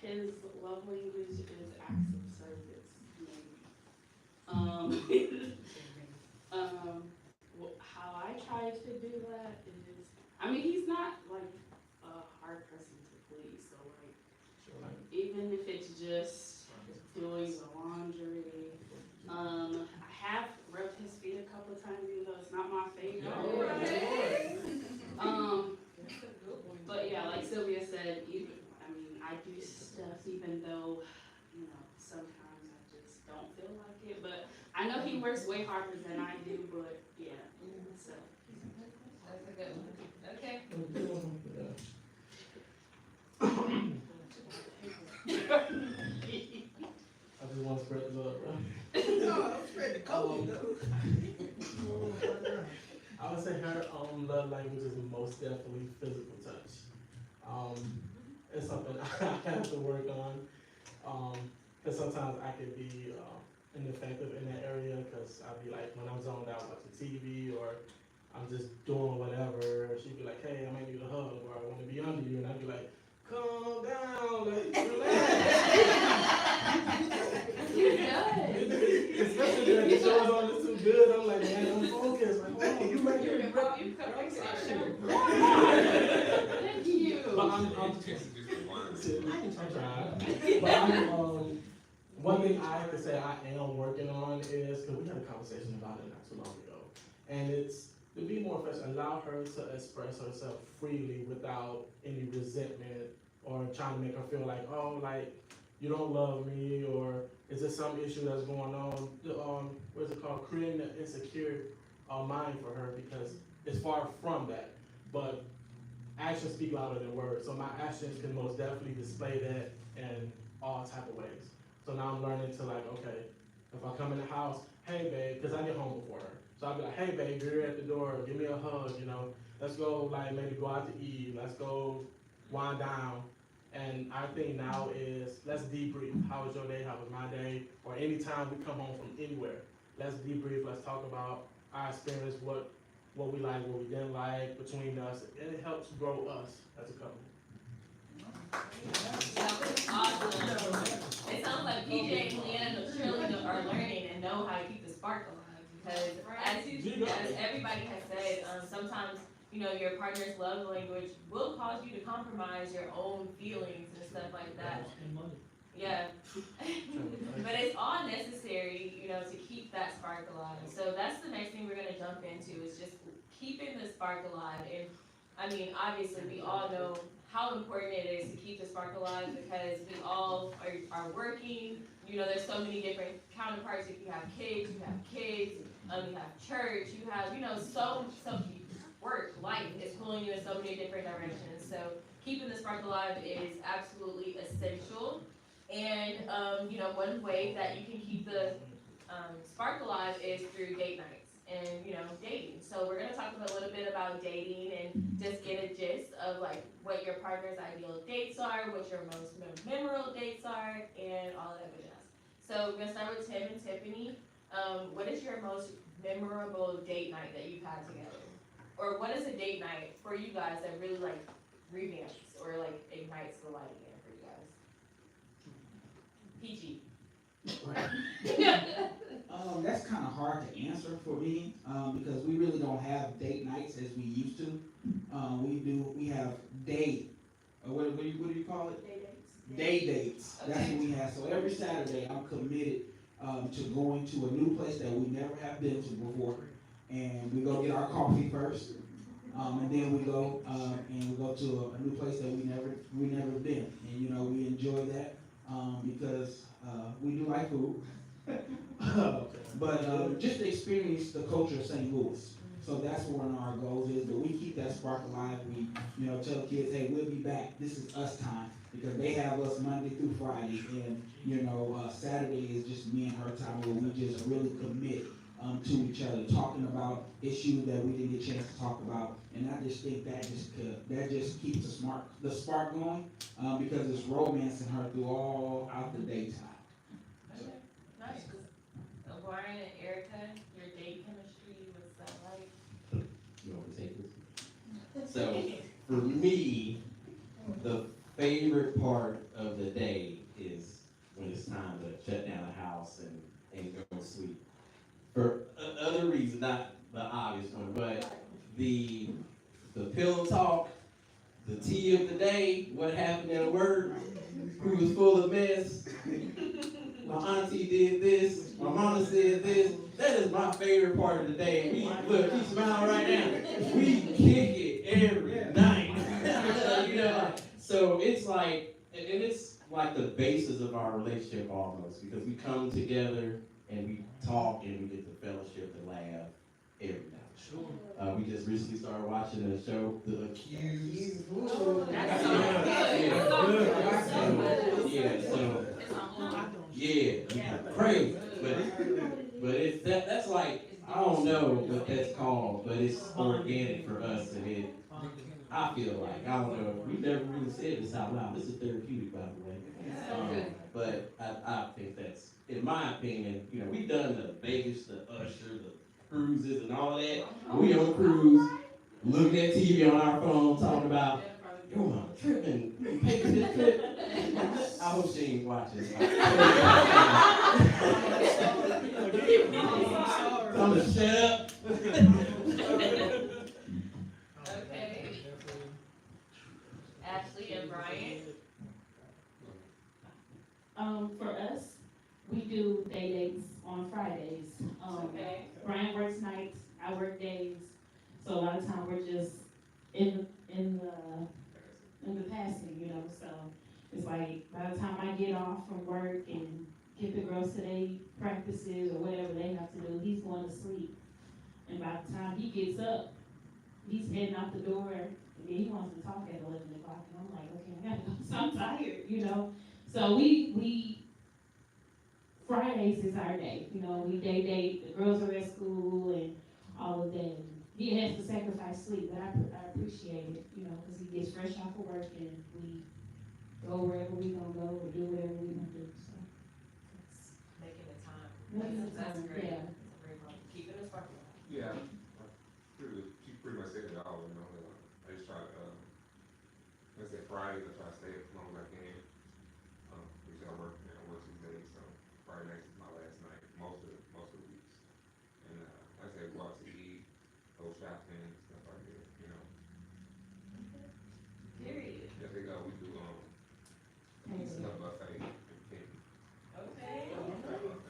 his love language is acts of service. How I try to do that is, I mean, he's not like a hard person to please. So like, even if it's just doing the laundry, I have rubbed his feet a couple of times, even though it's not my favorite. But yeah, like Sylvia said, I do stuff even though, sometimes I just don't feel like it. But I know he works way harder than I do, but yeah, so. That's a good one. Okay. I just want to spread the love, bro. No, don't spread the cold though. I would say her love language is most definitely physical touch. It's something I have to work on. Because sometimes I could be ineffective in that area because I'll be like, when I'm zoned out watching TV or I'm just doing whatever, she'd be like, hey, I might need a hug or I want to be under you. And I'd be like, calm down, like, relax. You're good. Especially when the show's on, it's too good. I'm like, man, I'm focused. Like, hold on, you might You've get come fix that show. Thank you. But I'm trying. But one thing I have to say I am working on is, because we had a conversation about it not too long ago, and it's to be more fresh, allow her to express herself freely without any resentment or trying to make her feel like, oh, like, you don't love me, or is there some issue that's going on? What's it called? Creating an insecure mind for her, because it's far from that. But actions speak louder than words. So my actions can most definitely display that in all type of ways. So now I'm learning to like, okay, if I come in the house, hey babe, because I get home before her. So I'll be like, hey babe, you're at the door, give me a hug, let's go like maybe go out to eat, let's go wind down. And our thing now is, let's debrief. How was your day? How was my day? Or anytime we come home from anywhere, let's debrief. Let's talk about our experience, what we like, what we didn't like between us, and it helps grow us as a couple. That was awesome. It sounds like PJ and Leanna truly are learning and know how to keep the spark alive. Because as everybody has said, sometimes your partner's love language will cause you to compromise your own feelings and stuff like that. Yeah. But it's all necessary, to keep that spark alive. So that's the next thing we're going to jump into is just keeping the spark alive. And I mean, obviously we all know how important it is to keep the spark alive because we all are working. There's so many different counterparts. If you have kids, you have church, you have, so work, life is pulling you in so many different directions. So keeping the spark alive is absolutely essential. And, one way that you can keep the spark alive is through date nights and, dating. So we're going to talk a little bit about dating and just get a gist of like what your partner's ideal dates are, what your most memorable dates are, and all of that good jazz. So we're going to start with Tim and Tiffany. What is your most memorable date night that you've had together? Or what is a date night for you guys that really like revamps or like ignites the light again for you guys? PG. That's kind of hard to answer for me because we really don't have date nights as we used to. We have what do you call it? Day dates. Day dates. That's what we have. So every Saturday I'm committed to going to a new place that we never have been to before. And we go get our coffee first, and then we go to a new place that we never been, and we enjoy that because we do like food, but just to experience the culture of St. Louis. So that's one of our goals is, but we keep that spark alive. We, tell the kids, hey, we'll be back. This is us time, because they have us Monday through Friday, and Saturday is just me and her time where we just really commit to each other, talking about issues that we didn't get a chance to talk about. And I just think that just keeps the spark going, because it's romancing her through all out the daytime. Okay, nice. Brian and Erica, your date chemistry, what's that like? You want to take this? So, for me, the favorite part of the day is when it's time to shut down the house and go to sleep. For other reasons, not the obvious one, but the pillow talk, the tea of the day, what happened at work, who was full of mess, my auntie did this, my mama said this. That is my favorite part of the day. Look, she smiling right now. We kick it every night. So it's like, and it's like the basis of our relationship almost, because we come together and we talk and we get the fellowship and laugh every night. Sure. We just recently started watching a show, The Accused. That's so good. Crazy. But it's that's like, I don't know what that's called, but it's organic for us, and I feel like, I don't know, we've never really said this out loud. This is therapeutic, by the way. But I think that's, in my opinion, we've done the Vegas, the Usher, the cruises and all that. We on a cruise, looking at TV on our phone, talking about, yo, mama tripping, you pay for this trip. I hope she ain't watching. I'm gonna shut up. Okay. Ashley and Brian. For us, we do day dates on Fridays. Okay. Brian works nights, I work days, so a lot of time we're just in the passing, so it's like by the time I get off from work and get the girls to their practices or whatever they have to do, he's going to sleep. And by the time he gets up, he's heading out the door, and then he wants to talk at 11 o'clock, and I'm like, okay, I gotta go, so I'm tired, So we Fridays is our day, we day date, the girls are at school and all of that. He has to sacrifice sleep, but I appreciate it, because he gets fresh off of work and we go wherever we gonna go or do whatever we gonna do, so. Making the time. That's great. yeah. That's a great one. Keeping it sparkling. Yeah, she pretty much said it all, I just try to, let's say Fridays, I try to stay as long as I can. Because I work these days, so Friday night is my last night, most of the weeks. And, like I said, go out to eat, go shopping, stuff like that, Period. I think, we do, pizza buffet and picnic. Okay.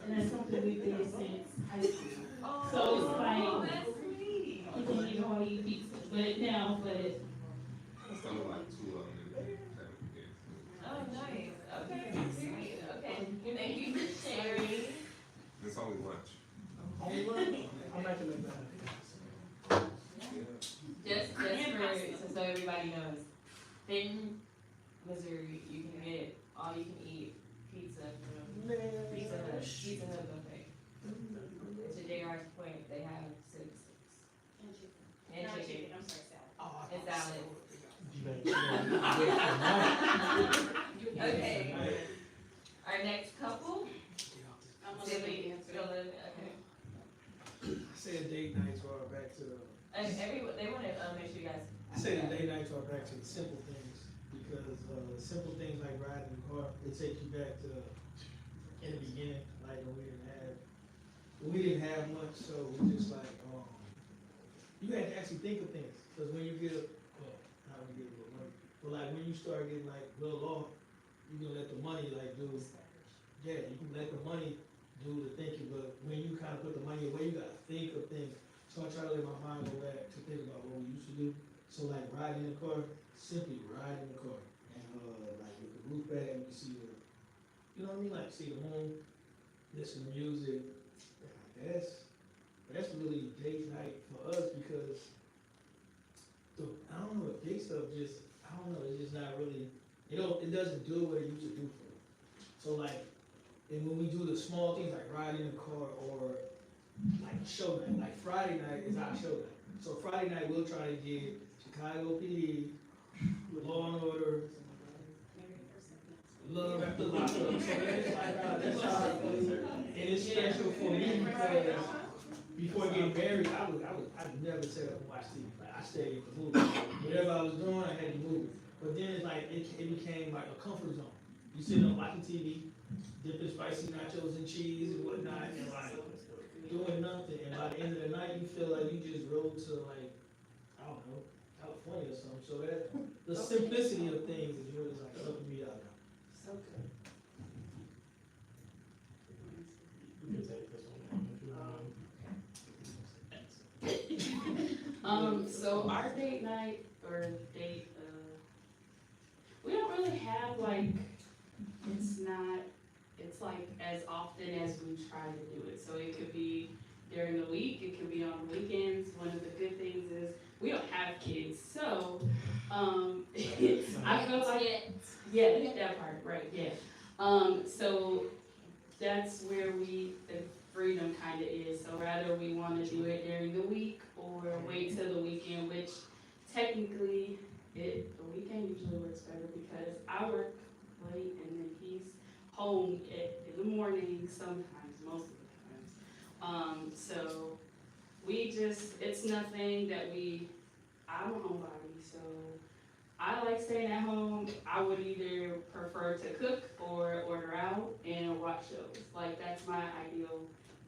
And that's something we did since high school. Oh, So it's like, that's sweet. you can eat all you pizza, but Something like 2 of them in the weekend. Oh, nice. Okay. Period. Okay. Thank you for sharing. It's only lunch. I'm not gonna make that. Just so everybody knows, in Missouri, you can get all you can eat pizza from Pizza Hut buffet. And to JR's point, they have 6 and Not chicken. chicken, I'm sorry, salad. And salad. Yeah. Okay. Our next couple. I'm gonna Did we say fill in? Okay. I said date nights are back to the. And they want to make sure you guys. I say the date nights are back to the simple things, because simple things like riding in the car, it takes you back to in the beginning, like when we didn't have much, so we just like you had to actually think of things, because when you get not when you get a little money, but like when you start getting like a little off, you can let the money like do. Yeah, you can let the money do the thinking, but when you kind of put the money away, you gotta think of things. So I try to let my mind go back to think about what we used to do. So like riding in the car, simply ride in the car, and like with the roof back, you can see you know what I mean, like see the moon, listen to music. That's But that's really date night for us because I don't know, date stuff just, I don't know, it's just not really, it doesn't do what it used to do for me. So like, and when we do the small things like riding in the car or like show night, like Friday night is our show night. So Friday night we'll try to get Chicago PD, Law and Order, Love After Lockup. So that's like, that's how I feel. And it's special for me because before getting married, I never sat up and watched TV. Like I stayed in the movie. Whatever I was doing, I had to move. But then it's like it became like a comfort zone. You sitting up watching TV, dipping spicy nachos and cheese and whatnot, and like doing nothing. And by the end of the night, you feel like you just rode to like, I don't know, California or something. So that the simplicity of things is really like helping me out now. So good. You can take this one if you want. So our date night or date, we don't really have like, it's like as often as we try to do it. So it could be during the week, it could be on weekends. One of the good things is we don't have kids, so, I feel like, yeah, that part, right, yeah. So that's where the freedom kind of is. So rather we want to do it during the week or wait till the weekend, which technically the weekend usually works better because I work late and then he's home in the morning sometimes, most of the times. So it's nothing that I'm a homebody, so I like staying at home. I would either prefer to cook or order out and watch shows. Like that's my ideal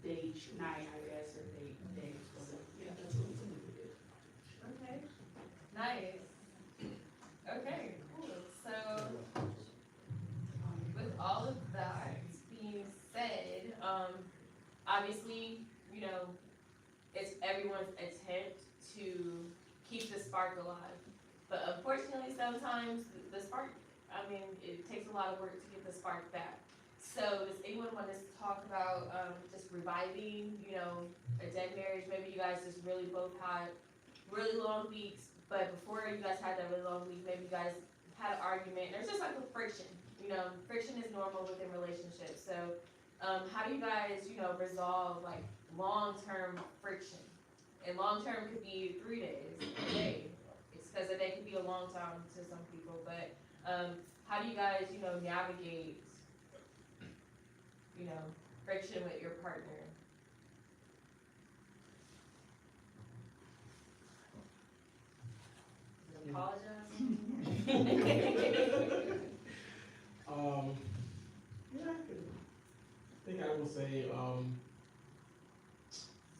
date night, I guess, or date. So yeah, that's what I'm gonna do. Okay, nice. Okay, cool. So with all of that being said, obviously, it's everyone's intent to keep the spark alive. But unfortunately, sometimes the spark, it takes a lot of work to get the spark back. So does anyone want us to talk about just reviving, a dead marriage? Maybe you guys just really both had really long weeks, but before you guys had that really long week, maybe you guys had an argument. There's just like a friction. Friction is normal within relationships. So how do you guys, resolve like long-term friction? And long-term could be 3 days, a day. Because a day could be a long time to some people, but how do you guys, navigate, friction with your partner? Apologize. Yeah, I think I would say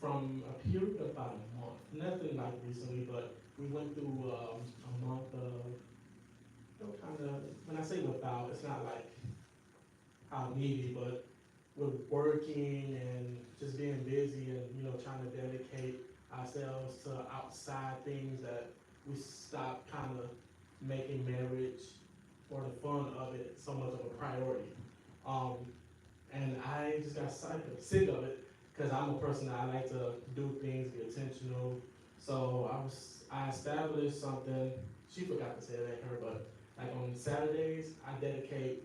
from a period of about a month, nothing like recently, but we went through a month of, kind of, when I say without, it's not like how needy, but with working and just being busy and, trying to dedicate ourselves to outside things that we stopped kind of making marriage or the fun of it so much of a priority. And I just got sick of it because I'm a person that I like to do things, be intentional. So I established something, she forgot to say that, her, but like on Saturdays, I dedicate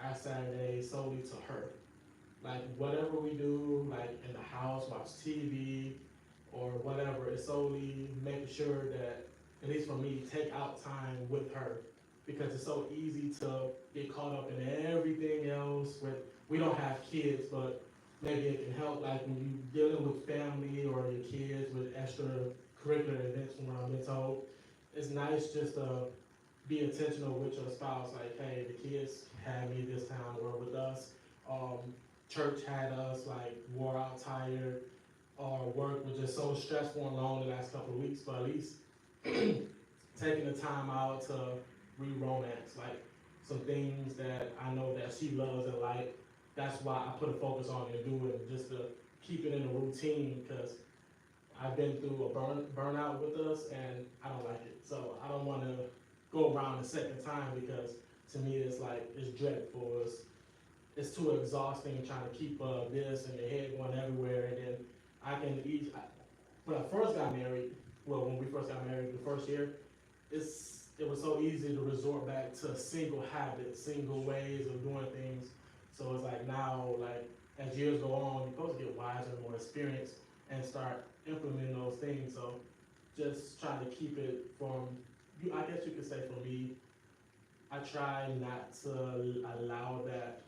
our Saturdays solely to her. Like whatever we do, like in the house, watch TV or whatever, it's solely making sure that, at least for me, take out time with her. Because it's so easy to get caught up in everything else. We don't have kids, but maybe it can help like when you're dealing with family or your kids with extracurricular events from what I've been told. It's nice just to be intentional with your spouse, like, hey, the kids had me this time, or with us, church had us like wore out, tired, or work was just so stressful and long the last couple of weeks, but at least taking the time out to re-romance, like some things that I know that she loves and like, that's why I put a focus on it and do it, just to keep it in a routine, because I've been through a burnout with us and I don't like it. So I don't want to go around a second time because to me it's like, it's dreadful. It's too exhausting trying to keep this and your head going everywhere, and then when I first got married, well, when we first got married, the first year, it was so easy to resort back to single habits, single ways of doing things. So it's like now, like as years go on, you're supposed to get wiser, more experienced, and start implementing those things. So just trying to keep it from, I guess you could say for me, I try not to allow that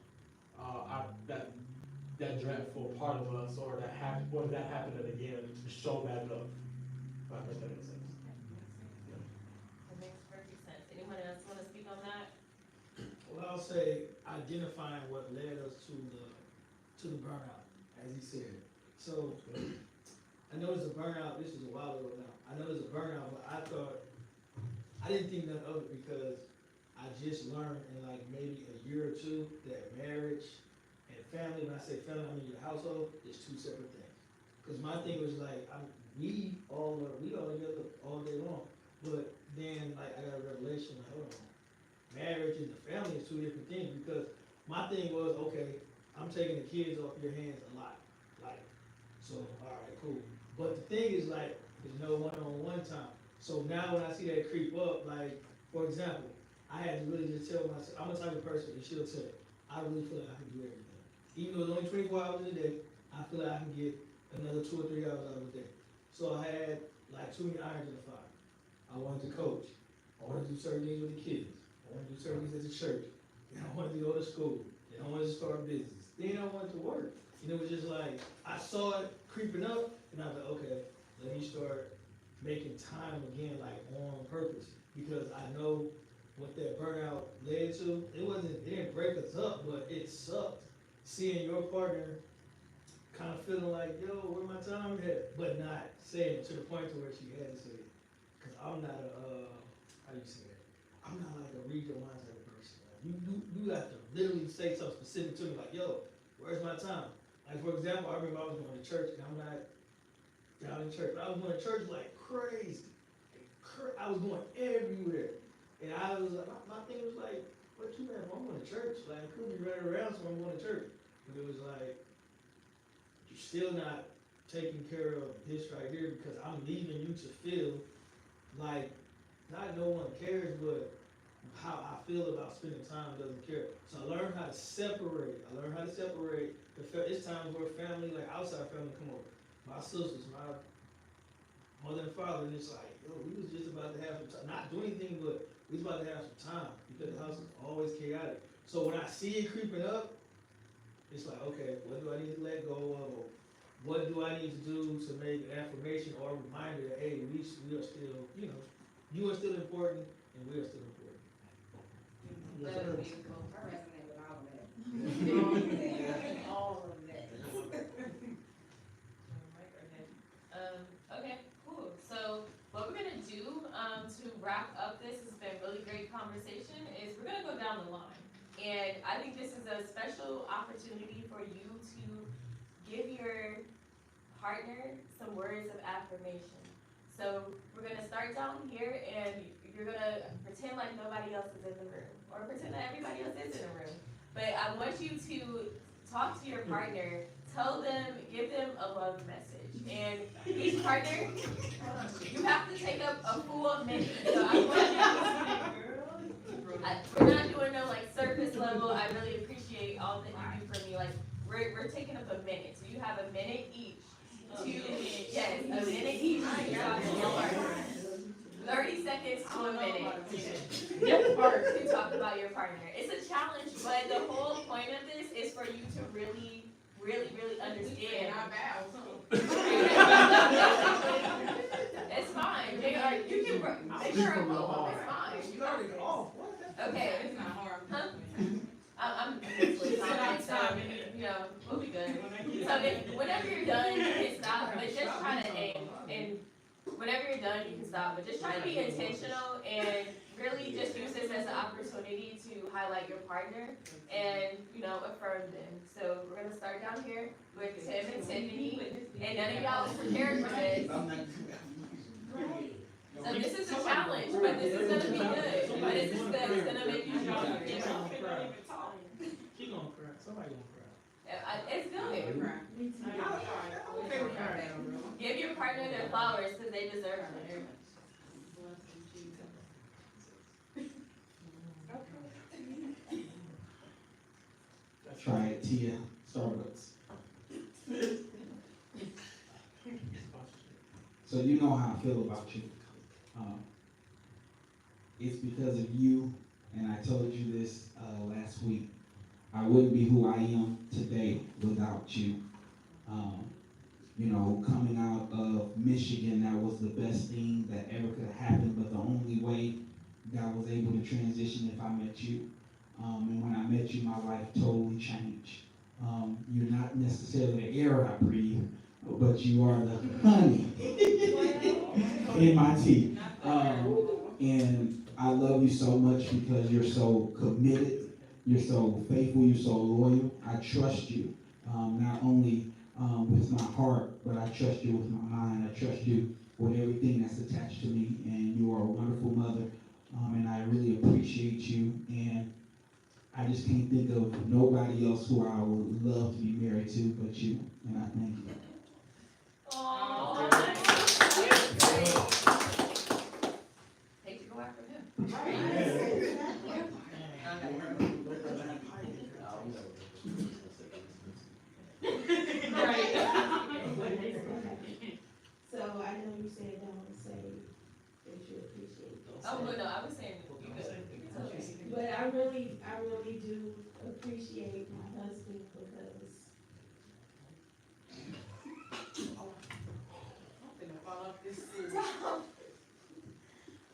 dreadful part of us or that happening again to show back up. If that makes sense. That makes perfect sense. Anyone else want to speak on that? Well, I'll say identifying what led us to the burnout, as he said. So I know there's a burnout. This was a while ago now. I know there's a burnout, but I didn't think nothing of it because I just learned in like maybe a year or two that marriage and family, when I say family, I mean your household, is two separate things. Because my thing was like, we all together all day long. But then like I got a revelation, like, hold on. Marriage and the family is two different things because my thing was, okay, I'm taking the kids off your hands a lot. Like, so, all right, cool. But the thing is like, there's no one-on-one time. So now when I see that creep up, like, for example, I had to really just tell myself, I'm the type of person, and she'll tell you, I really feel like I can do everything. Even though it's only 24 hours in a day, I feel like I can get another 2 or 3 hours out of a day. So I had like too many irons in the fire. I wanted to coach. I wanted to do certain things with the kids. I wanted to do certain things at the church. And I wanted to go to school. And I wanted to start a business. Then I wanted to work. And it was just like, I saw it creeping up, and I was like, okay, let me start making time again, like on purpose. Because I know what that burnout led to. It didn't break us up, but it sucked. Seeing your partner kind of feeling like, yo, where my time at? But not saying it to the point to where she had to say it. Because I'm not how do you say that? I'm not like a read your mind type of person. Like, you have to literally say something specific to me, like, yo, where's my time? Like, for example, I remember I was going to church, and I'm not down in church, but I was going to church like crazy. I was going everywhere. And I was like, my thing was like, what you have? I'm going to church. Like, it could be running around, so I'm going to church. But it was like, you're still not taking care of this right here because I'm leaving you to feel like not no one cares, but how I feel about spending time doesn't care. So I learned how to separate. It's times where family, like outside family, come over. My sisters, my mother and father, and it's like, yo, we was just about to have some time, not do anything, but we was about to have some time because the house is always chaotic. So when I see it creeping up, it's like, okay, what do I need to let go of? Or what do I need to do to make an affirmation or a reminder that, hey, we are still, you are still important and we are still important. That was beautiful. I resonate with all of that. All of that. Okay, cool. So what we're gonna do to wrap up this has been really great conversation is we're gonna go down the line. And I think this is a special opportunity for you to give your partner some words of affirmation. So we're gonna start down here and you're gonna pretend like nobody else is in the room or pretend that everybody else is in the room. But I want you to talk to your partner, give them a love message. And each partner, you have to take up a full minute. So I want we're not doing no like surface level. I really appreciate all that you do for me. Like we're taking up a minute. So you have a minute each. A minute each. 30 seconds to a minute to talk about your partner. It's a challenge, but the whole point of this is for you to really understand. It's fine. You can make her a goal. It's fine. You already off. Okay. It's not hard. Huh? I'm we'll be good. So whenever you're done, you can stop, but just try to aim. And whenever you're done, you can stop, but just try to be intentional and really just use this as an opportunity to highlight your partner and, affirm them. So we're going to start down here with Tim and Tiffany, and none of y'all is prepared for this. So this is a challenge, but this is going to be good. But this is good. It's going to make you stronger. She's going to cry. Somebody going to cry. It's good. Me too. Give your partner their flowers because they deserve them. Try it, Tia, Starbucks. So you know how I feel about you. It's because of you, and I told you this last week. I wouldn't be who I am today without you. You know, coming out of Michigan, that was the best thing that ever could have happened, but the only way God was able to transition if I met you. And when I met you, my life totally changed. You're not necessarily the air I breathe, but you are the honey in my tea. And I love you so much because you're so committed, you're so faithful, you're so loyal. I trust you, not only with my heart, but I trust you with my mind. I trust you with everything that's attached to me, and you are a wonderful mother, and I really appreciate you, and I just can't think of nobody else who I would love to be married to but you, and I thank you. Hate to go after him. So I know you said don't say that you appreciate this. Oh, but no, I was saying you good. But I really do appreciate my husband because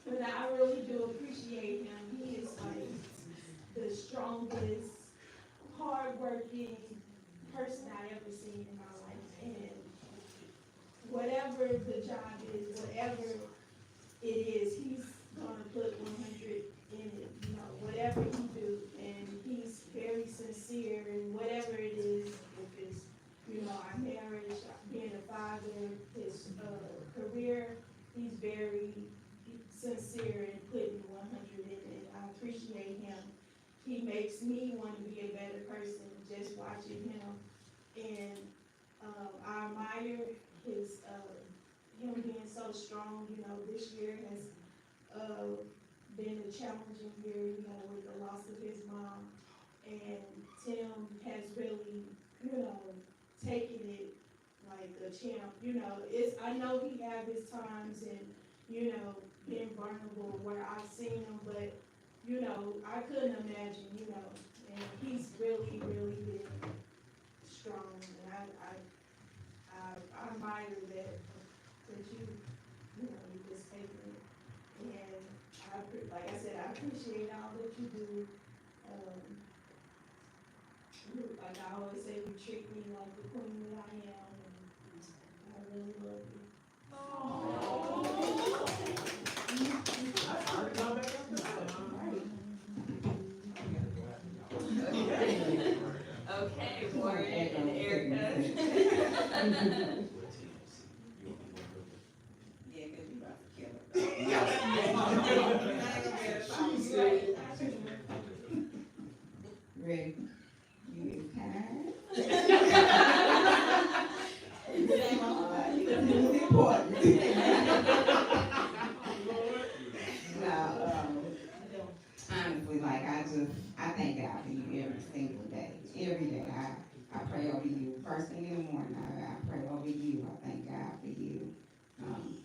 but I really do appreciate him. He is like the strongest, hardworking person I ever seen in my life. And whatever the job is, whatever it is, he's gonna put 100 in it, you know, whatever he do. And he's very sincere in whatever it is, if it's, you know, our marriage, being a father, his career, he's very sincere in putting 100 in it. I appreciate him. He makes me want to be a better person just watching him. And I admire his him being so strong. You know, this year has been a challenging year, you know, with the loss of his mom. And Tim has really, you know, taken it like a champ. You know, I know he had his times and, you know, being vulnerable where I've seen him, but, you know, I couldn't imagine, you know, and he's really, really been strong. And I admire that you know, you just taking it. And like I said, I appreciate all that you do. Like I always say, you treat me like the queen that I am, and I really love you. Okay, Warren and Erica. Ready? You is kind. It's important. No, honestly, like I thank God for you every single day. Every day, I pray over you. First thing in the morning, I pray over you. I thank God for you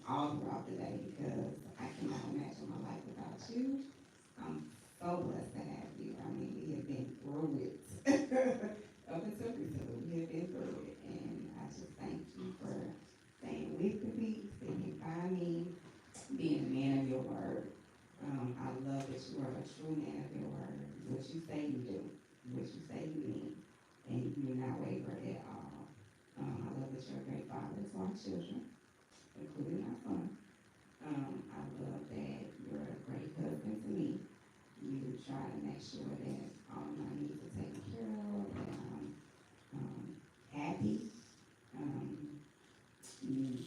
all throughout the day because I cannot imagine my life without you. I'm so blessed to have you. I mean, we have been through it. Up until recently, we have been through it. And I just thank you for staying with me, sticking by me, being a man of your word. I love that you are a true man of your word. What you say you do, what you say you mean, and you do not waver at all. I love that you're a great father to our children, including my son. I love that you're a great husband to me. You try to make sure that all my needs are taken care of, that I'm happy. You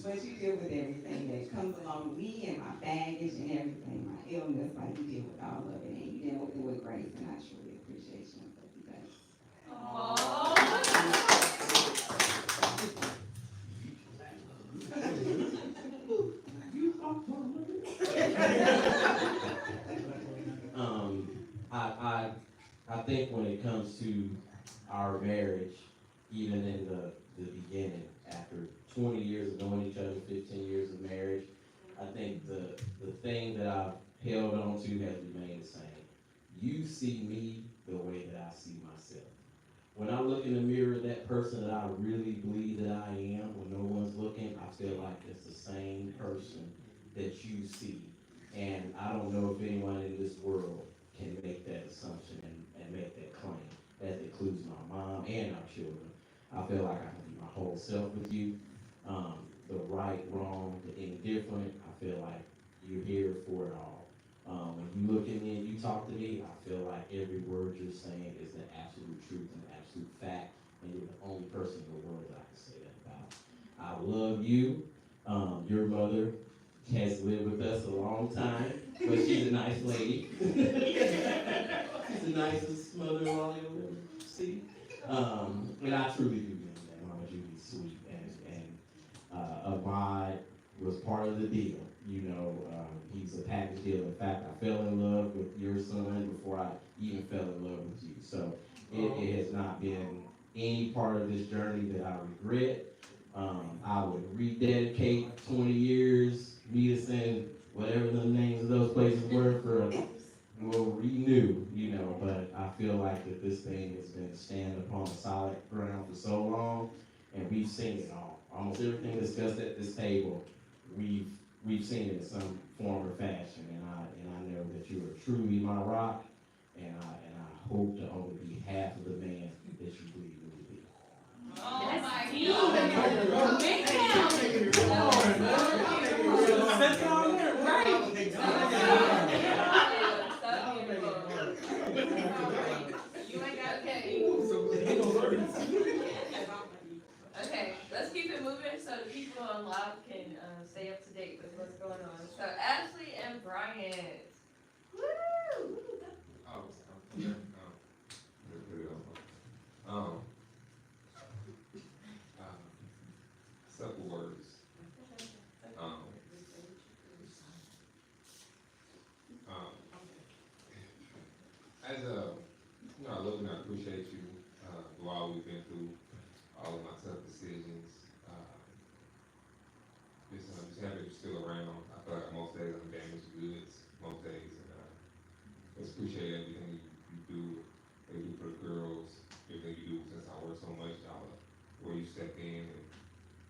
But you deal with everything that comes along with me and my truly appreciate you and love you guys. I think when it comes to our marriage, even in the beginning, after 20 years of knowing each other, 15 years of marriage, I think the thing that I've held on to has remained the same. You see me the way that I see myself. When I look in the mirror, that person that I really believe that I am, when no one's looking, I feel like it's the same person that you see. And I don't know if anyone in this world can make that assumption and make that claim. That includes my mom and our children. I feel like I can be my whole self with you. The right, wrong, the indifferent, I feel like you're here for it all. When you look at me and you talk to me, I feel like every word you're saying is the absolute truth and the absolute fact, and you're the only person in the world that I can say that about. I love you. Your mother has lived with us a long time, but she's a nice lady. She's the nicest mother-in-law you'll ever see. And I truly do mean that. Mama Judy's sweet, and Ahmad was part of the deal. You know, he's a package deal. In fact, I fell in love with your son before I even fell in love with you. So it has not been any part of this journey that I regret. I would rededicate 20 years, Medicine, whatever the names of those places were, we'll renew, you know, but I feel like that this thing has been standing upon a solid ground for so long, and we've seen it all. Almost everything discussed at this table, we've seen it in some form or fashion, and I know that you are truly my rock, and I hope to only be half of the man that you believe me to be. Oh my Big Okay, let's keep it moving so the people on live can stay up to date with what's going on. So Ashley and Bryant. Woo! Simple words. As I love and I appreciate you through all we've been through, all of my tough decisions. Just happy you're still around. I feel like most days I'm damaged goods, most days, and just appreciate everything you do, what you do for the girls, everything you do since I work so much, where you step in, and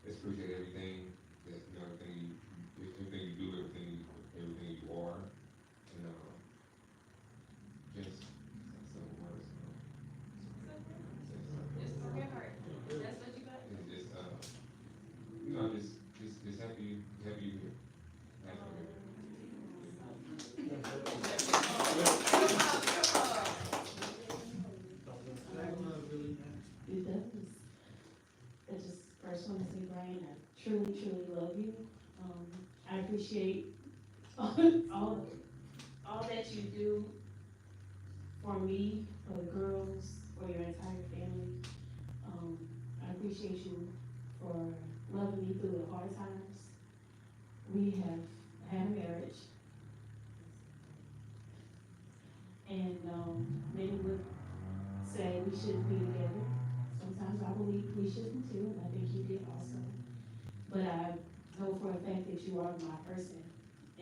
just appreciate everything that everything you do, everything you are, and just some words. Just from your heart. That's what you got? And just happy you're here. It does. I just first want to say, Brian, I truly, truly love you. I appreciate all that you do for me, for the girls, for your entire family. I appreciate you for loving me through the hard times. We have had a marriage, and many would say we shouldn't be together. Sometimes I believe we shouldn't too, and I think you did also. But I know for a fact that you are my person,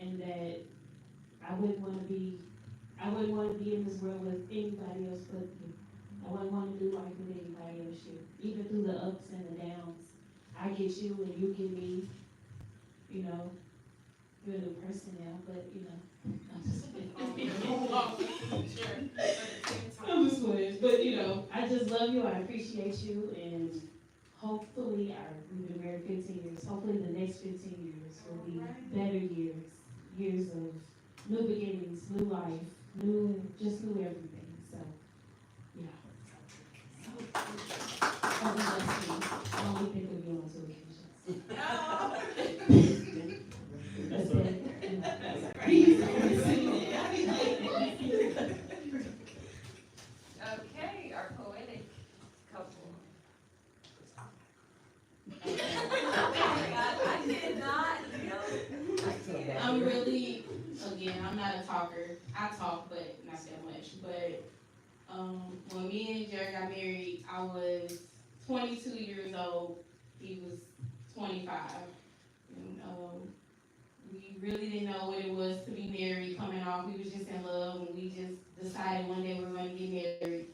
and that I wouldn't want to be in this world with anybody else but you. I wouldn't want to do life with anybody else you. Even through the ups and the downs, I get you and you get me. You know, you're a new person now, but you know, I'm just kidding. I'm just kidding. But you know, I just love you. I appreciate you, and hopefully, we've been married 15 years. Hopefully, the next 15 years will be better years of new beginnings, new life, new everything. So, yeah. I only think of you on 2 occasions. That's it. me and Jerry got married, I was 22 years old. He was 25. And, we really didn't know what it was to be married coming off. We was just in love, and we just decided one day we were going to get married.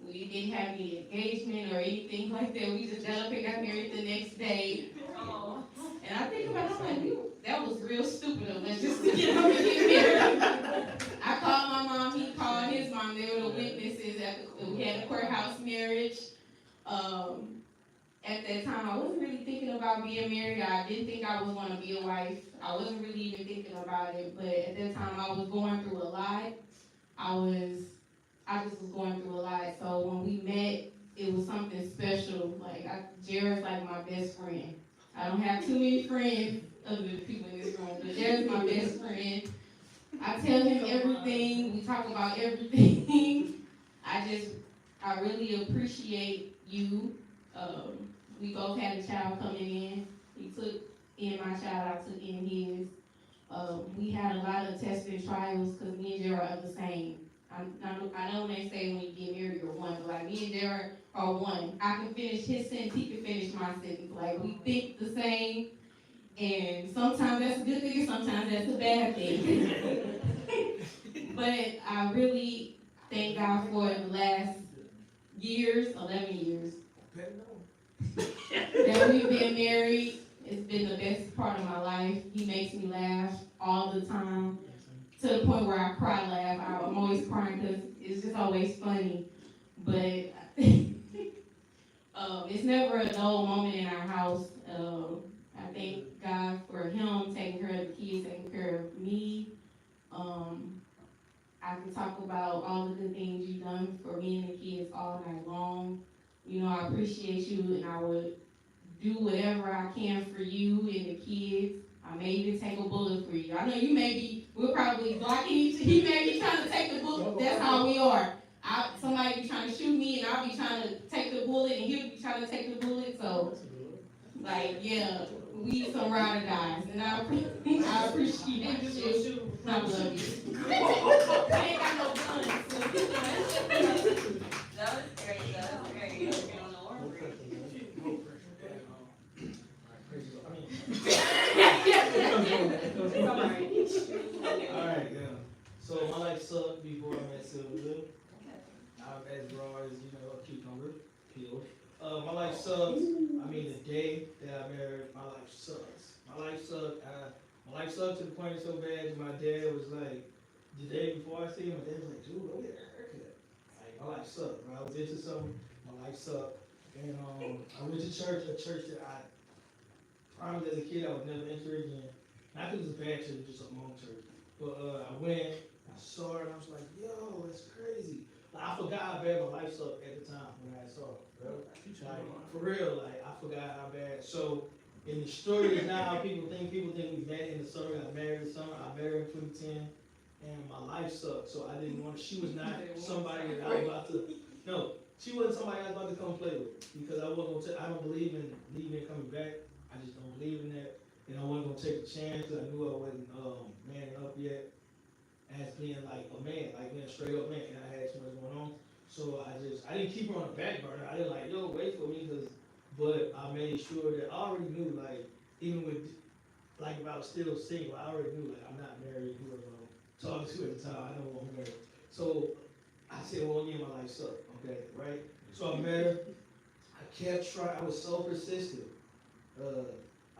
We didn't have any engagement or anything like that. We just got up and got married the next day. And I think about it, I'm like, that was real stupid of us just to get up and get married. I called my mom, he called his mom. They were the witnesses we had a courthouse marriage. At that time, I wasn't really thinking about being married. I didn't think I was going to be a wife. I wasn't really even thinking about it. But at that time, I was going through a lot. I just was going through a lot. So when we met, it was something special. Jared's like my best friend. I don't have too many friends other than people in this room, but Jared's my best friend. I tell him everything. We talk about everything. I really appreciate you. We both had a child coming in. He took in my child, I took in his. We had a lot of tests and trials because me and Jared are the same. I know when they say when you get married you're one, but like me and Jared are one. I can finish his sentence, he can finish my sentence. Like we think the same, and sometimes that's a good thing, and sometimes that's a bad thing. But I really thank God for the last 11 years, that we've been married. It's been the best part of my life. He makes me laugh all the time, to the point where I cry laugh. I'm always crying because it's just always funny. But it's never a dull moment in our house. I thank God for him taking care of the kids, taking care of me. I can talk about all the good things you've done for me and the kids all night long. You know, I appreciate you, and I would do whatever I can for you and the kids. I may even take a bullet for you. I know we're probably blocking each other. He may be trying to take the bullet. That's how we are. Somebody be trying to shoot me, and I'll be trying to take the bullet, and he'll be trying to take the bullet. So, we some ride or dies, and I appreciate you. I love you. I ain't got no guns. That was great. Alright, yeah. So my life sucked before I met Sylvia. I'm as raw as, a cucumber, peeled. My life sucks. The day that I married, my life sucks. My life sucked. My life sucked to the point so bad that my dad was like, the day before I see him, my dad was like, dude, go get a haircut. My life sucked. When I was into something, my life sucked. And I went to church, a church that I promised as a kid I would never enter again. Not because it's a bad church, just a long church. But I went, I saw it, and I was like, yo, that's crazy. I forgot how bad my life sucked at the time when I saw it, bro. For real, I forgot how bad. So, in the story now, people think we met in the summer, I married in the summer, I married in 2010, and my life sucked. So I didn't want, she was not somebody that I was about to, no, she wasn't somebody I was about to come play with. Because I don't believe in leaving and coming back. I just don't believe in that. And I wasn't gonna take a chance because I knew I wasn't manning up yet as being like a man, like being a straight up man, and I had too much going on. So I didn't keep her on the back burner. I didn't wait for me, but I made sure that I already knew, even with, if I was still single, I already knew, I'm not married, whoever I'm talking to at the time, I don't want her married. So I said, well, yeah, my life sucked, okay, right? So I met her, I kept trying, I was so persistent. I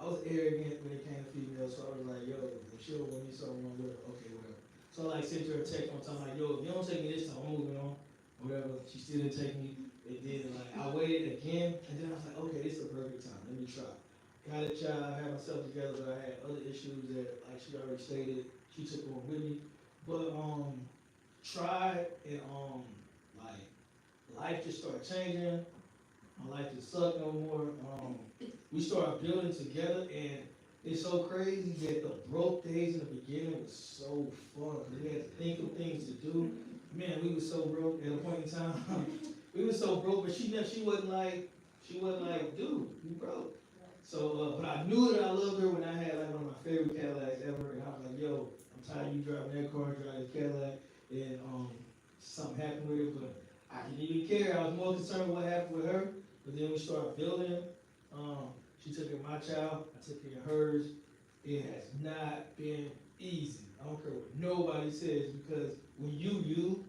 was arrogant when it came to females, so I was like, yo, if she don't want me, so I'm gonna do it. Okay, whatever. So I sent her a text one time, yo, if you don't take me this time, I'm moving on. Whatever. She still didn't take me. It did. I waited again, and then I was like, okay, this is the perfect time. Let me try. Got a child, had myself together, but I had other issues that, she already stated, she took on with me. But tried, and life just started changing. My life just sucked no more. We started building together, and it's so crazy that the broke days in the beginning was so fun. We had to think of things to do. Man, we were so broke at a point in time. We were so broke, but she wasn't like, dude, you broke. So, but I knew that I loved her when I had one of my favorite Cadillacs ever, and I was like, yo, I'm tired of you driving that car, driving the Cadillac, and something happened with it, but I can didn't even care. I was more concerned with what happened with her. But then we started building. She took care of my child. I took care of hers. It has not been easy. I don't care what nobody says, because when you,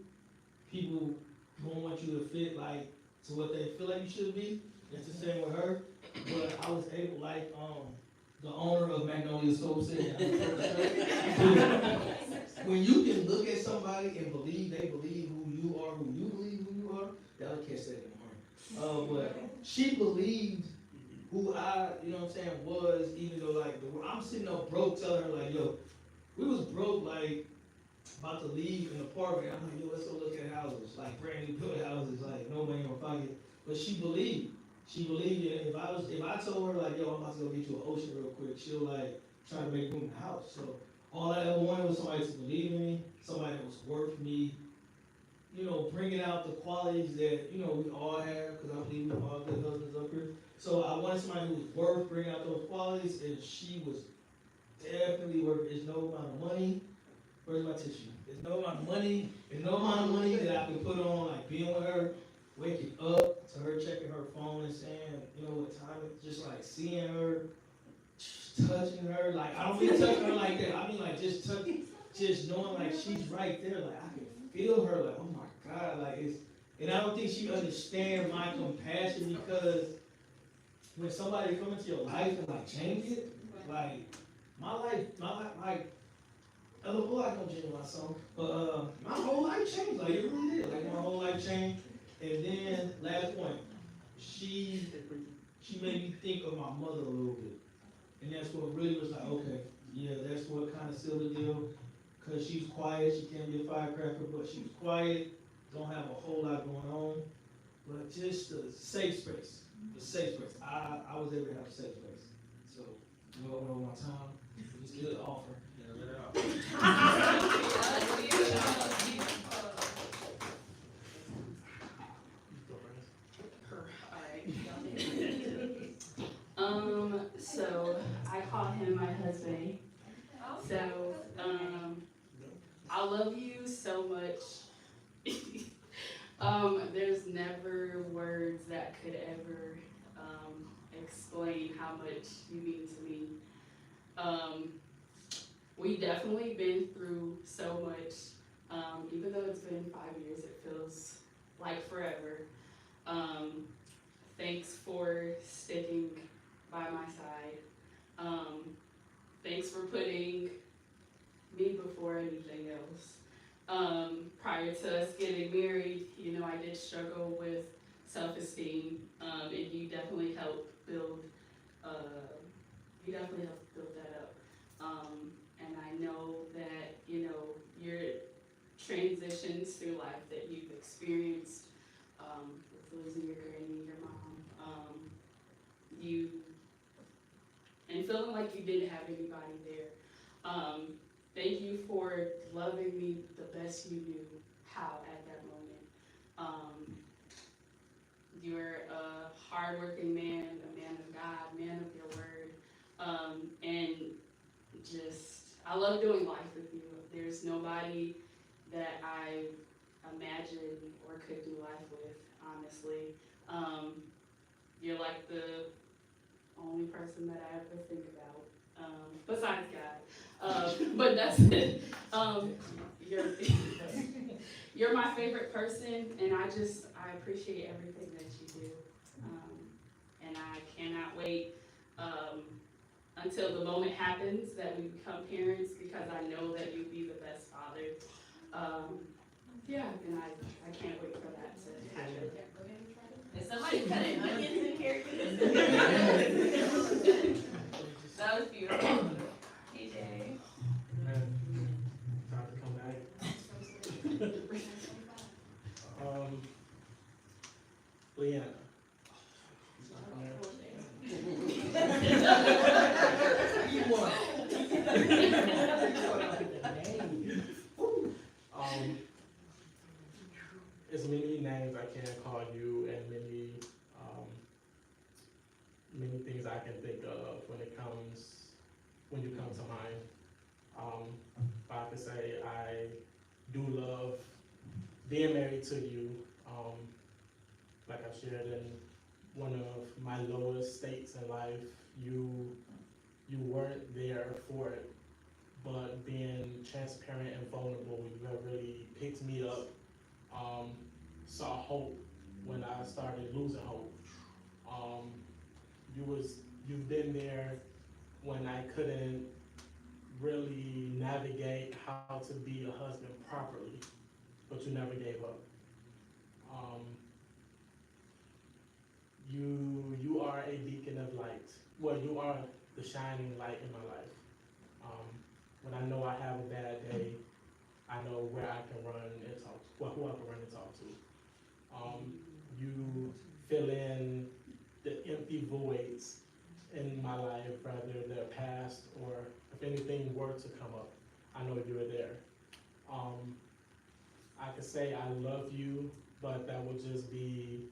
people don't want you to fit like to what they feel like you should be. It's the same with her. But I was able, like the owner of Magnolia Soul said, when you can look at somebody and believe they believe who you are, who you believe who you are, y'all can't say that in the morning. But she believed who I, you know what I'm saying, was, even though like I'm sitting up broke telling her like, yo, we was broke, like about to leave an apartment. I'm like, yo, let's go look at houses, like brand new built houses, like no money in my pocket. But she believed. She believed it. If I told her like, yo, I'm about to go get you an ocean real quick, she'll like try to make room in the house. So all I ever wanted was somebody to believe in me, somebody that was worth me, you know, bringing out the qualities that, you know, we all have, because I believe we all good husbands up here. So I wanted somebody who was worth bringing out those qualities, and she was definitely worth it. There's no amount of money. Where's my tissue? There's no amount of money. There's no amount of money that I can put on, like being with her, waking up to her checking her phone and saying, you know what time it is, just like seeing her, touching her. Like, I don't mean touching her like that. I mean like just touching, just knowing like she's right there. Like I can feel her. Like, oh my God. Like it's, and I don't think she understands my compassion, because when somebody come into your life and like change it, like my life, like a whole life don't change my song, but my whole life changed. Like it really did. Like my whole life changed. And then last point, she made me think of my mother a little bit, and that's what really was like, okay, yeah, that's what kind of sealed the deal. Cause she's quiet, she can't be a firecracker, but she's quiet, don't have a whole lot going on, but just a safe space. The safe space. I was able to have a safe space. So, you know, one more time, just get an offer. So I call him my husband. So, I love you so much. There's never words that could ever explain how much you mean to me. We've definitely been through so much. Even though it's been 5 years, it feels like forever. Thanks for sticking by my side. Thanks for putting me before anything else. Prior to us getting married, you know, I did struggle with self-esteem, and you definitely helped build that up. And I know that, you know, your transitions through life that you've experienced, with losing your granny, your mom, and feeling like you didn't have anybody there. Thank you for loving me the best you knew how at that moment. You're a hardworking man, a man of God, man of your word, and just, I love doing life with you. There's nobody that I imagined or could do life with, honestly. You're like the only person that I ever think about, besides God. But that's it. You're my favorite person, and I appreciate everything that you do. And I cannot wait until the moment happens that we become parents, because I know that you'll be the best father. Yeah, and I can't wait for that to happen. Is somebody cutting onions in here? That was beautiful. TJ. Time to come back. Leanna. It's many names I can call you, and many things I can think of when you come to mind. If I could say I do love being married to you. I've shared in one of my lowest states in life, you weren't there for it, but being transparent and vulnerable, you have really picked me up, saw hope when I started losing hope. Um, you've been there when I couldn't really navigate how to be a husband properly, but you never gave up. Um, you are a beacon of light. Well, you are the shining light in my life. When I know I have a bad day, I know where I can run and talk to, well, who I can run and talk to. You fill in the empty voids in my life, whether they're past or if anything were to come up, I know you're there. I could say I love you, but that would just be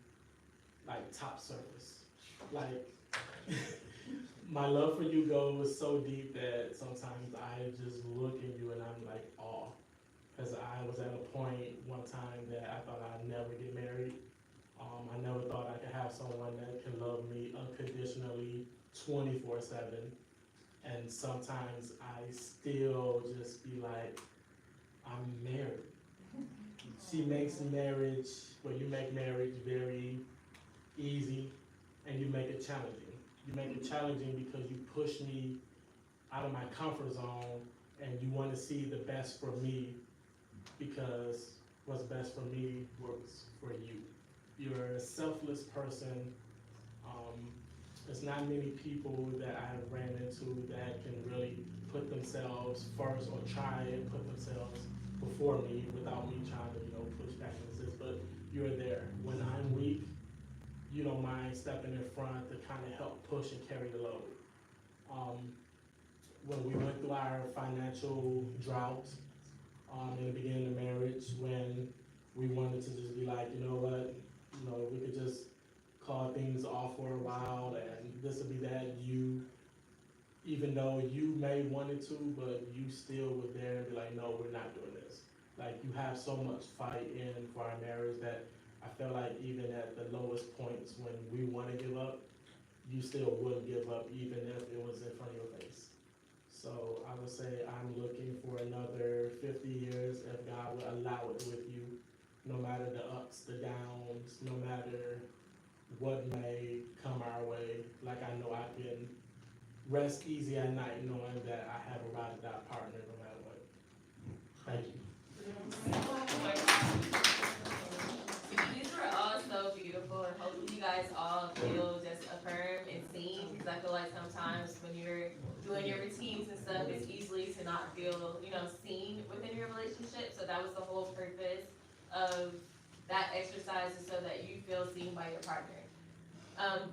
like top surface. Like, my love for you goes so deep that sometimes I just look at you and I'm like, awe. Because I was at a point one time that I thought I'd never get married. I never thought I could have someone that can love me unconditionally 24/7. And sometimes I still just be like, I'm married. She makes marriage, well, you make marriage very easy and you make it challenging. You make it challenging because you push me out of my comfort zone and you want to see the best for me because what's best for me works for you. You're a selfless person. There's not many people that I have ran into that can really put themselves first or try and put themselves before me without me trying to, push back and resist. But you're there. When I'm weak, you don't mind stepping in front to kind of help push and carry the load. When we went through our financial drought in the beginning of marriage, when we wanted to just be like, you know what, we could just call things off for a while and this will be that, even though you may wanted to, but you still were there and be like, no, we're not doing this. Like, you have so much fight in for our marriage that I feel like even at the lowest points when we want to give up, you still wouldn't give up even if it was in front of your face. So I would say I'm looking for another 50 years if God would allow it with you, no matter the ups, the downs, no matter what may come our way. Like, I know I can rest easy at night knowing that I have a ride or die partner no matter what. Thank you. These were all so beautiful, and hopefully you guys all feel just affirmed and seen, because I feel like sometimes when you're doing your routines and stuff, it's easily to not feel, seen within your relationship. So that was the whole purpose of that exercise, is so that you feel seen by your partner.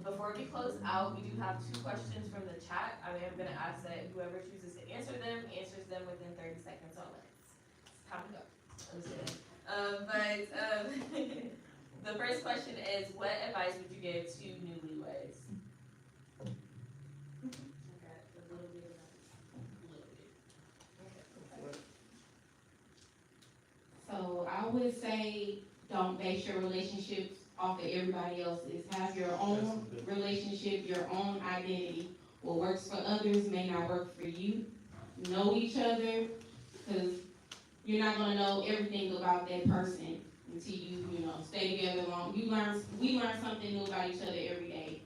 Before we close out, we do have 2 questions from the chat. I am going to ask that whoever chooses to answer them, answers them within 30 seconds or less. It's time to go. I'm just kidding. The first question is, what advice would you give to newlyweds? So I would say, don't base your relationships off of everybody else's. Have your own relationship, your own identity. What works for others may not work for you. Know each other, because you're not gonna know everything about that person until you stay together long. We learn something new about each other every day.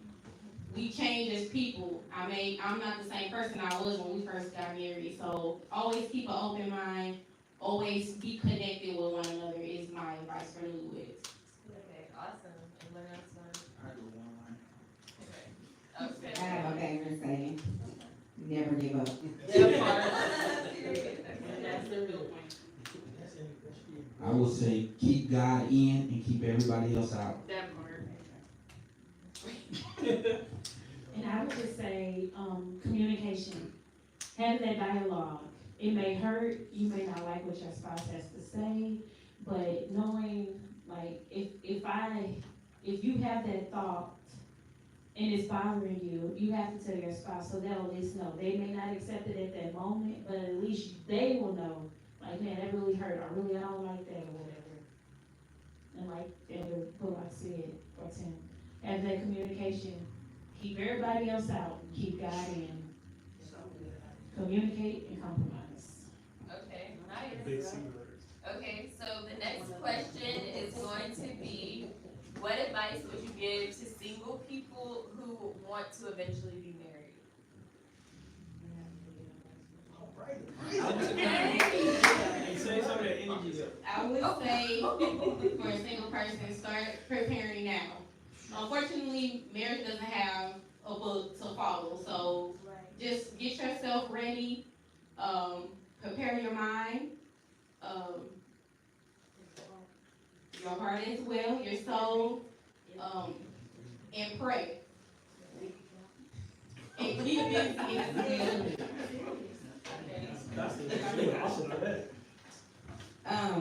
We change as people. I'm not the same person I was when we first got married. So always keep an open mind. Always be connected with one another is my advice for newlyweds. Okay, awesome. Anyone else want? I do one line. Okay. I have a favorite saying, never give up. That's the real point. I will say keep God in and keep everybody else out. That part. And I would just say, communication. Have that dialogue. It may hurt, you may not like what your spouse has to say, but knowing, like, if you have that thought and it's bothering you, you have to tell your spouse so they'll at least know. They may not accept it at that moment, but at least they will know, like, man, that really hurt, I don't like that or whatever. And like Brooke said, attend. Have that communication, keep everybody else out, keep God in. Communicate and compromise. Okay, Big nice. C words. Okay, so the next question is going to be, what advice would you give to single people who want to eventually be married? Hey, say some of that energy there. I would say for a single person, start preparing now. Unfortunately, marriage doesn't have a book to follow, so just get yourself ready, prepare your mind, your heart as well, your soul, and pray. And keep busy as well.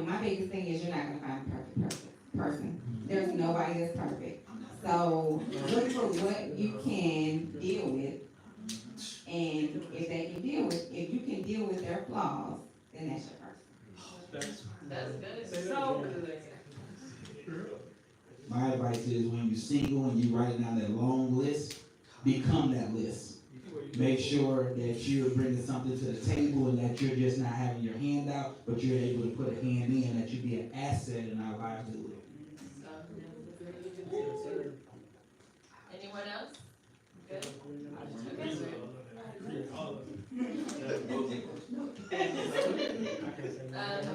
My biggest thing is you're not gonna find a perfect person. There's nobody that's perfect. So look for what you can deal with. And if you can deal with their flaws, then that's your person. That's good. So good. My advice is when you're single and you write down that long list, become that list. Make sure that you're bringing something to the table and that you're just not having your hand out, but you're able to put a hand in, that you be an asset in our livelihood. Anyone else? Good?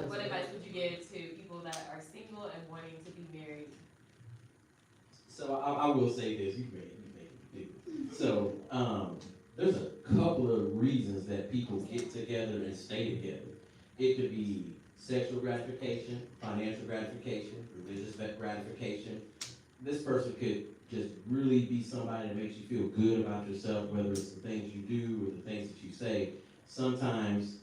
What advice would you give to people that are single and wanting to be married? So I will say this, you may do. So there's a couple of reasons that people get together and stay together. It could be sexual gratification, financial gratification, religious gratification. This person could just really be somebody that makes you feel good about yourself, whether it's the things you do or the things that you say. Sometimes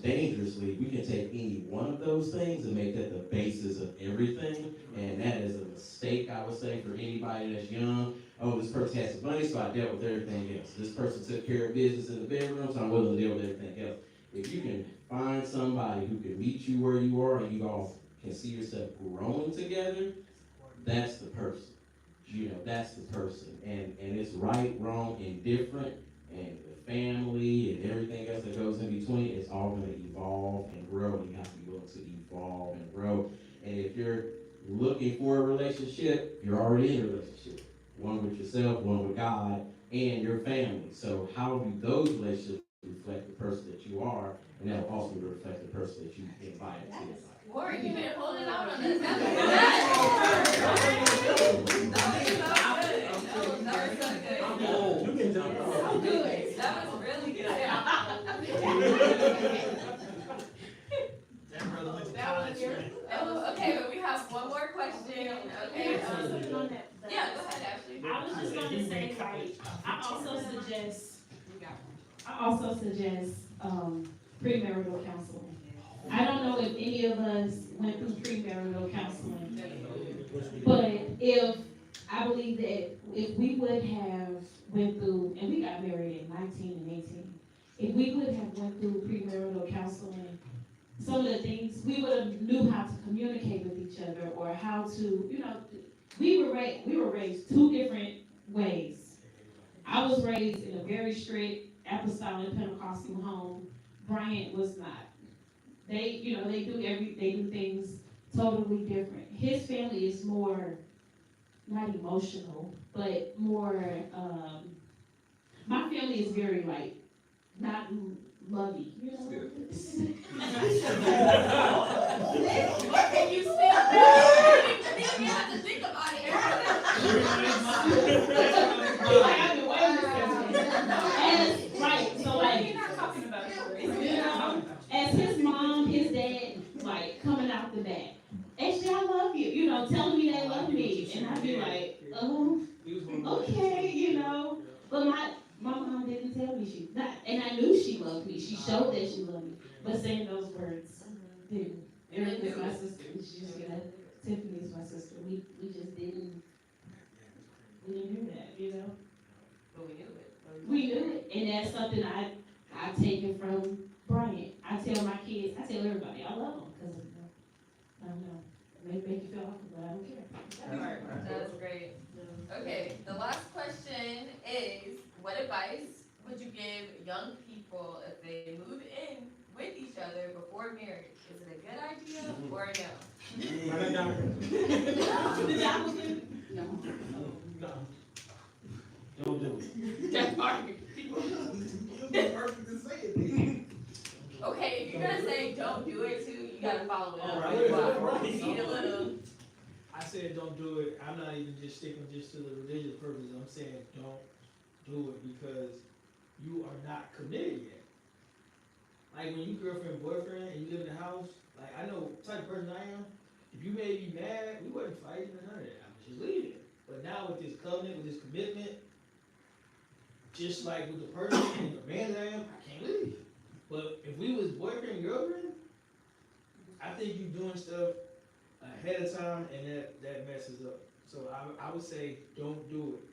dangerously, we can take any one of those things and make that the basis of everything, and that is a mistake, I would say, for anybody that's young. Oh, this person has some money, so I dealt with everything else. This person took care of business in the bedroom, so I'm willing to deal with everything else. If you can find somebody who can meet you where you are and you all can see yourself growing together, that's the person. You know, that's the person. And it's right, wrong, indifferent, and the family and everything else that goes in between, it's all going to evolve and grow, and you have to be willing to evolve and grow. And if you're looking for a relationship, you're already in a relationship. One with yourself, one with God, and your family. So how do those relationships reflect the person that you are, and that will also reflect the person that you invited to your life. Warren, you've been holding out on us. That was so good. You can jump So on. good. That was really good. That brother went to That was college, good. man. Oh, okay, but we have one more question. Okay. Yeah, go ahead, Ashley. I was just gonna say, like, I also suggest premarital counseling. I don't know if any of us went through premarital counseling, but I believe that if we would have went through, and we got married at 19 and 18, if we would have went through premarital counseling, some of the things, we would have knew how to communicate with each other, or how to, we were raised two different ways. I was raised in a very strict apostolic Pentecostal home. Bryant was not. They do things totally different. His family is more, not emotional, but more, my family is very, like, not lovey, you know? What can you still do? You have to think about it. You're not talking about it. As his mom, his dad, like, coming out the back, actually, I love you, telling me they love me, and I'd be like, oh, okay, but my mom didn't tell me and I knew she loved me, she showed that she loved me, but saying those words didn't. Erica's my sister, Tiffany's my sister, we just didn't hear that, But we knew it. We knew it, and that's something I've taken from Bryant. I tell my kids, I tell everybody, I love them, because I don't know, it may make you feel awkward, but I don't care. advice would you give young people if they move in with each other before marriage? Is it a good idea or no? No. No. Don't do it. That's fine. Perfect to say it. Okay, if you're gonna say don't do it too, you gotta follow it up. Right. You need a little. I said don't do it. I'm not even just sticking just to the religious purpose. I'm saying don't do it because you are not committed yet. Like when you girlfriend, boyfriend, and you live in the house, like I know the type of person I am. If you made me mad, we wasn't fighting or none of that. I'm just leaving. But now with this covenant, with this commitment, just like with the person and the man that I am, I can't leave. But if we was boyfriend and girlfriend, I think you doing stuff ahead of time and that messes up. So I would say don't do it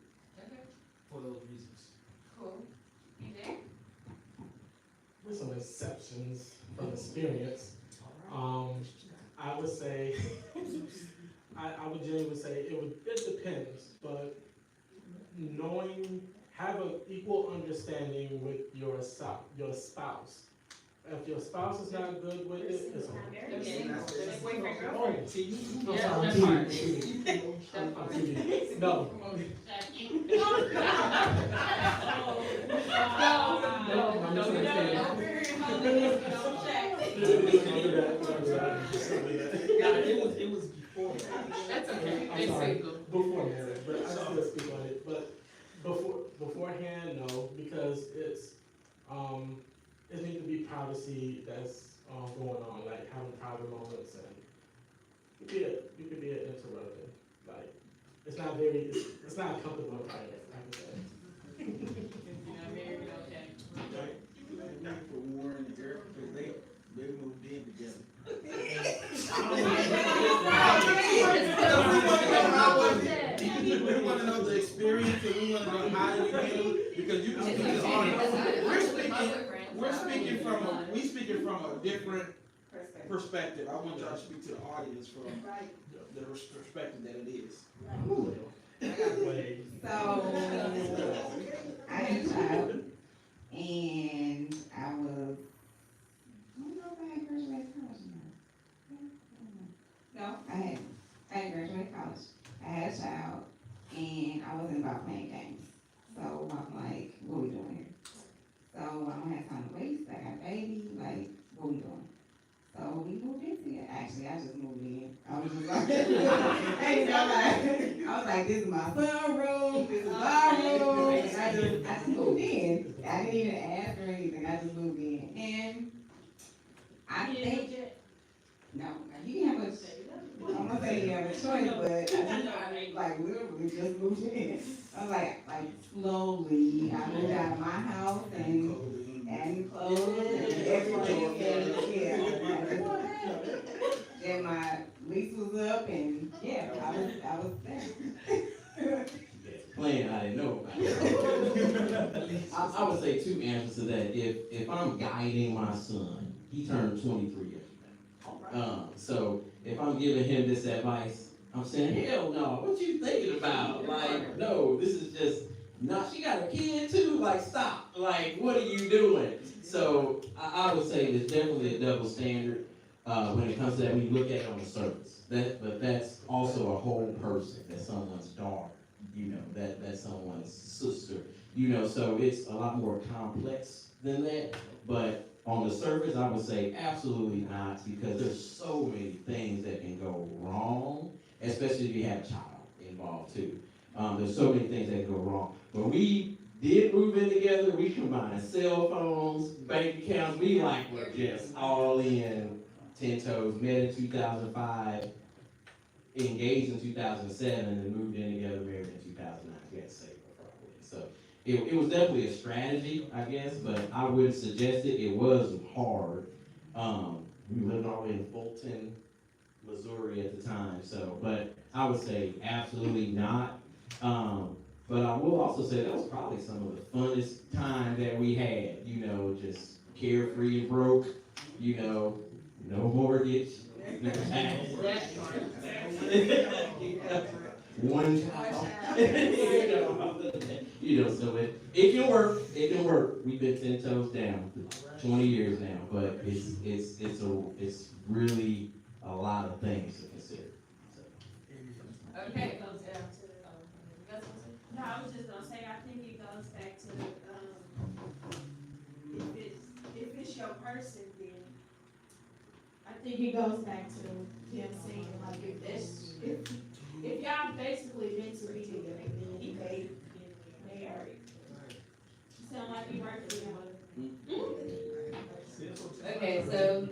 Okay, for those reasons. cool. You With some exceptions from experience, I would say, I would generally say it depends, but have an equal understanding with your spouse. If your spouse is not good with it, it's Okay. Boyfriend, Oh, girlfriend. see, no, Yeah, sorry, that's I'm hard. TV. I'm hard. TV. No. It was before. That's okay. I'm It's sorry, single. before marriage, but I still speak on it, but beforehand, no, because it needs to be privacy that's, going on, like having private moments and you could be an interrupter, like, it's not comfortable and private, I can say. You're not married, okay. For Warren and Eric, because they moved in together. We want to know the experience and we want to know how you handle it, because you can speak as honest. We're speaking from a different perspective. I want y'all to speak to the audience from the perspective that it is. So, I had a child, and I don't know if I had graduated college or not. No, I had graduated college. I had a child, and I wasn't about playing games. So I'm like, what are we doing here? So I don't have time to waste. I got a baby, like, what are we doing? So we moved in together. Actually, I just moved in. I was just like, I was like, this is my son room, this is my room. And I just moved in. I didn't even ask or anything. I just moved in. And I think, no, you can have a, I'm gonna say you have a choice, but I like literally just moved in. I was like slowly, I moved out of my house and clothes and everything, and yeah. Then my lease was up, and yeah, I was there. Plan I didn't know about. I would say two answers to that. If I'm guiding my son, he turned 23 yesterday. So if I'm giving him this advice, I'm saying, hell no, what you thinking about? Like, no, this is just, she got a kid too, like, stop. Like, what are you doing? So I would say there's definitely a double standard when it comes to that, when you look at it on the surface. But that's also a whole person. That's someone's daughter, that's someone's sister, so it's a lot more complex than that. But on the surface, I would say absolutely not, because there's so many things that can go wrong, especially if you have a child involved too. There's so many things that can go wrong. When we did move in together, we combined cell phones, bank accounts, we were just all in, 10 toes, met in 2005, engaged in 2007, and moved in together, married in 2009. We had to save her probably. So it was definitely a strategy, I guess, but I would suggest it. It was hard. We lived all the way in Fulton, Missouri at the time, but I would say absolutely not. But I will also say that was probably some of the funnest time that we had, just carefree and broke, no mortgage, no tax. One child. You know, so it can work. It can work. We've been 10 toes down for 20 years now, but it's really a lot of things to consider. So. Okay. No, I was just gonna say, I think it goes back to, if it's your person, then I think it goes back to him saying, like, if y'all basically meant to be together, then they are, sound like you work together. Okay, so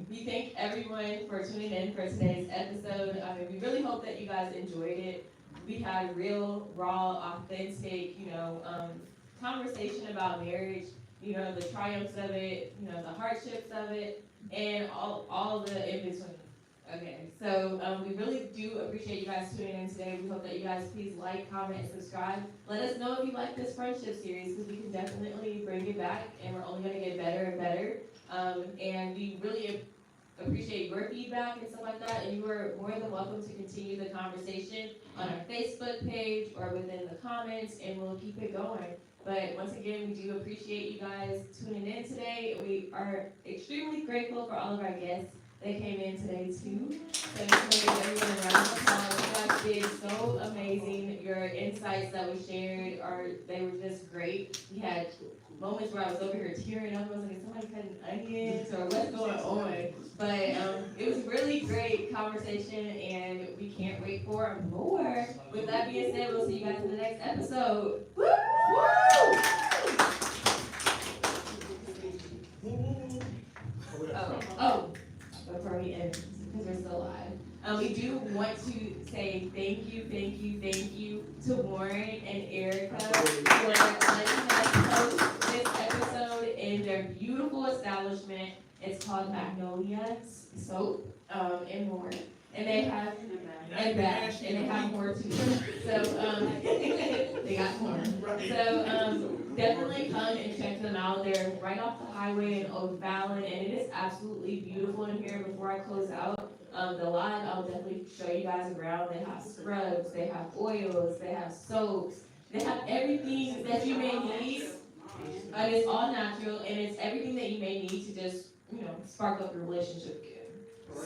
we thank everyone for tuning in for today's episode. We really hope that you guys enjoyed it. We had real, raw, authentic, conversation about marriage, the triumphs of it, the hardships of it, and all the in between. Okay, so we really do appreciate you guys tuning in today. We hope that you guys please like, comment, and subscribe. Let us know if you like this friendship series, because we can definitely bring it back, and we're only going to get better and better. And we really appreciate your feedback and stuff like that, and you are more than welcome to continue the conversation on our Facebook page or within the comments, and we'll keep it going. But once again, we do appreciate you guys tuning in today. We are extremely grateful for all of our guests that came in today too. So just give everyone a round of applause. You guys did so amazing. Your insights that we shared they were just great. We had moments where I was over here tearing up. I was like, is somebody cutting onions or what's going on? But it was really great conversation, and we can't wait for more. With that being said, we'll see you guys in the next episode. Woo! Oh, before we end, because we're still live, we do want to say thank you to Warren and Erica for letting us host this episode in their beautiful establishment. It's called Magnolia Soap in Warren, and they have and they have more too. So they got more. So definitely come and check them out. They're right off the highway in Oak Fallon, and it is absolutely beautiful in here. Before I close out the live, I'll definitely show you guys around. They have scrubs, they have oils, they have soaps, they have everything that you may need. And it's all natural, and it's everything that you may need to just, spark up your relationship again.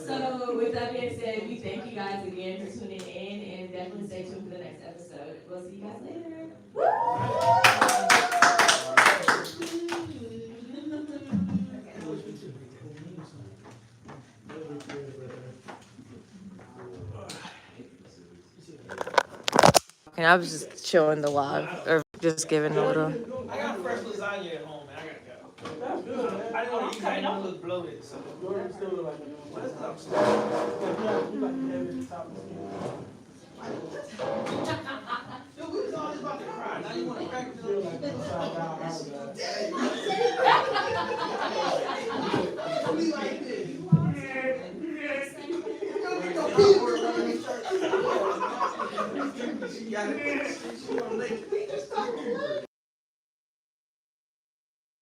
So with that being said, we thank you guys again for tuning in, and definitely stay tuned for the next episode. We'll see you guys later. Woo! And I was just showing the live, or just giving a little. I got fresh lasagna at home, man. I gotta go. That's good, man. I didn't want to eat it. I look bloated, so. Yours still look like it. What is it? I'm still. You like the heavy at the top of the skin. Yo, we was always about to cry. Now you want to crack it? Feel like the upside down hourglass. Be like this. She got it. She want to make it.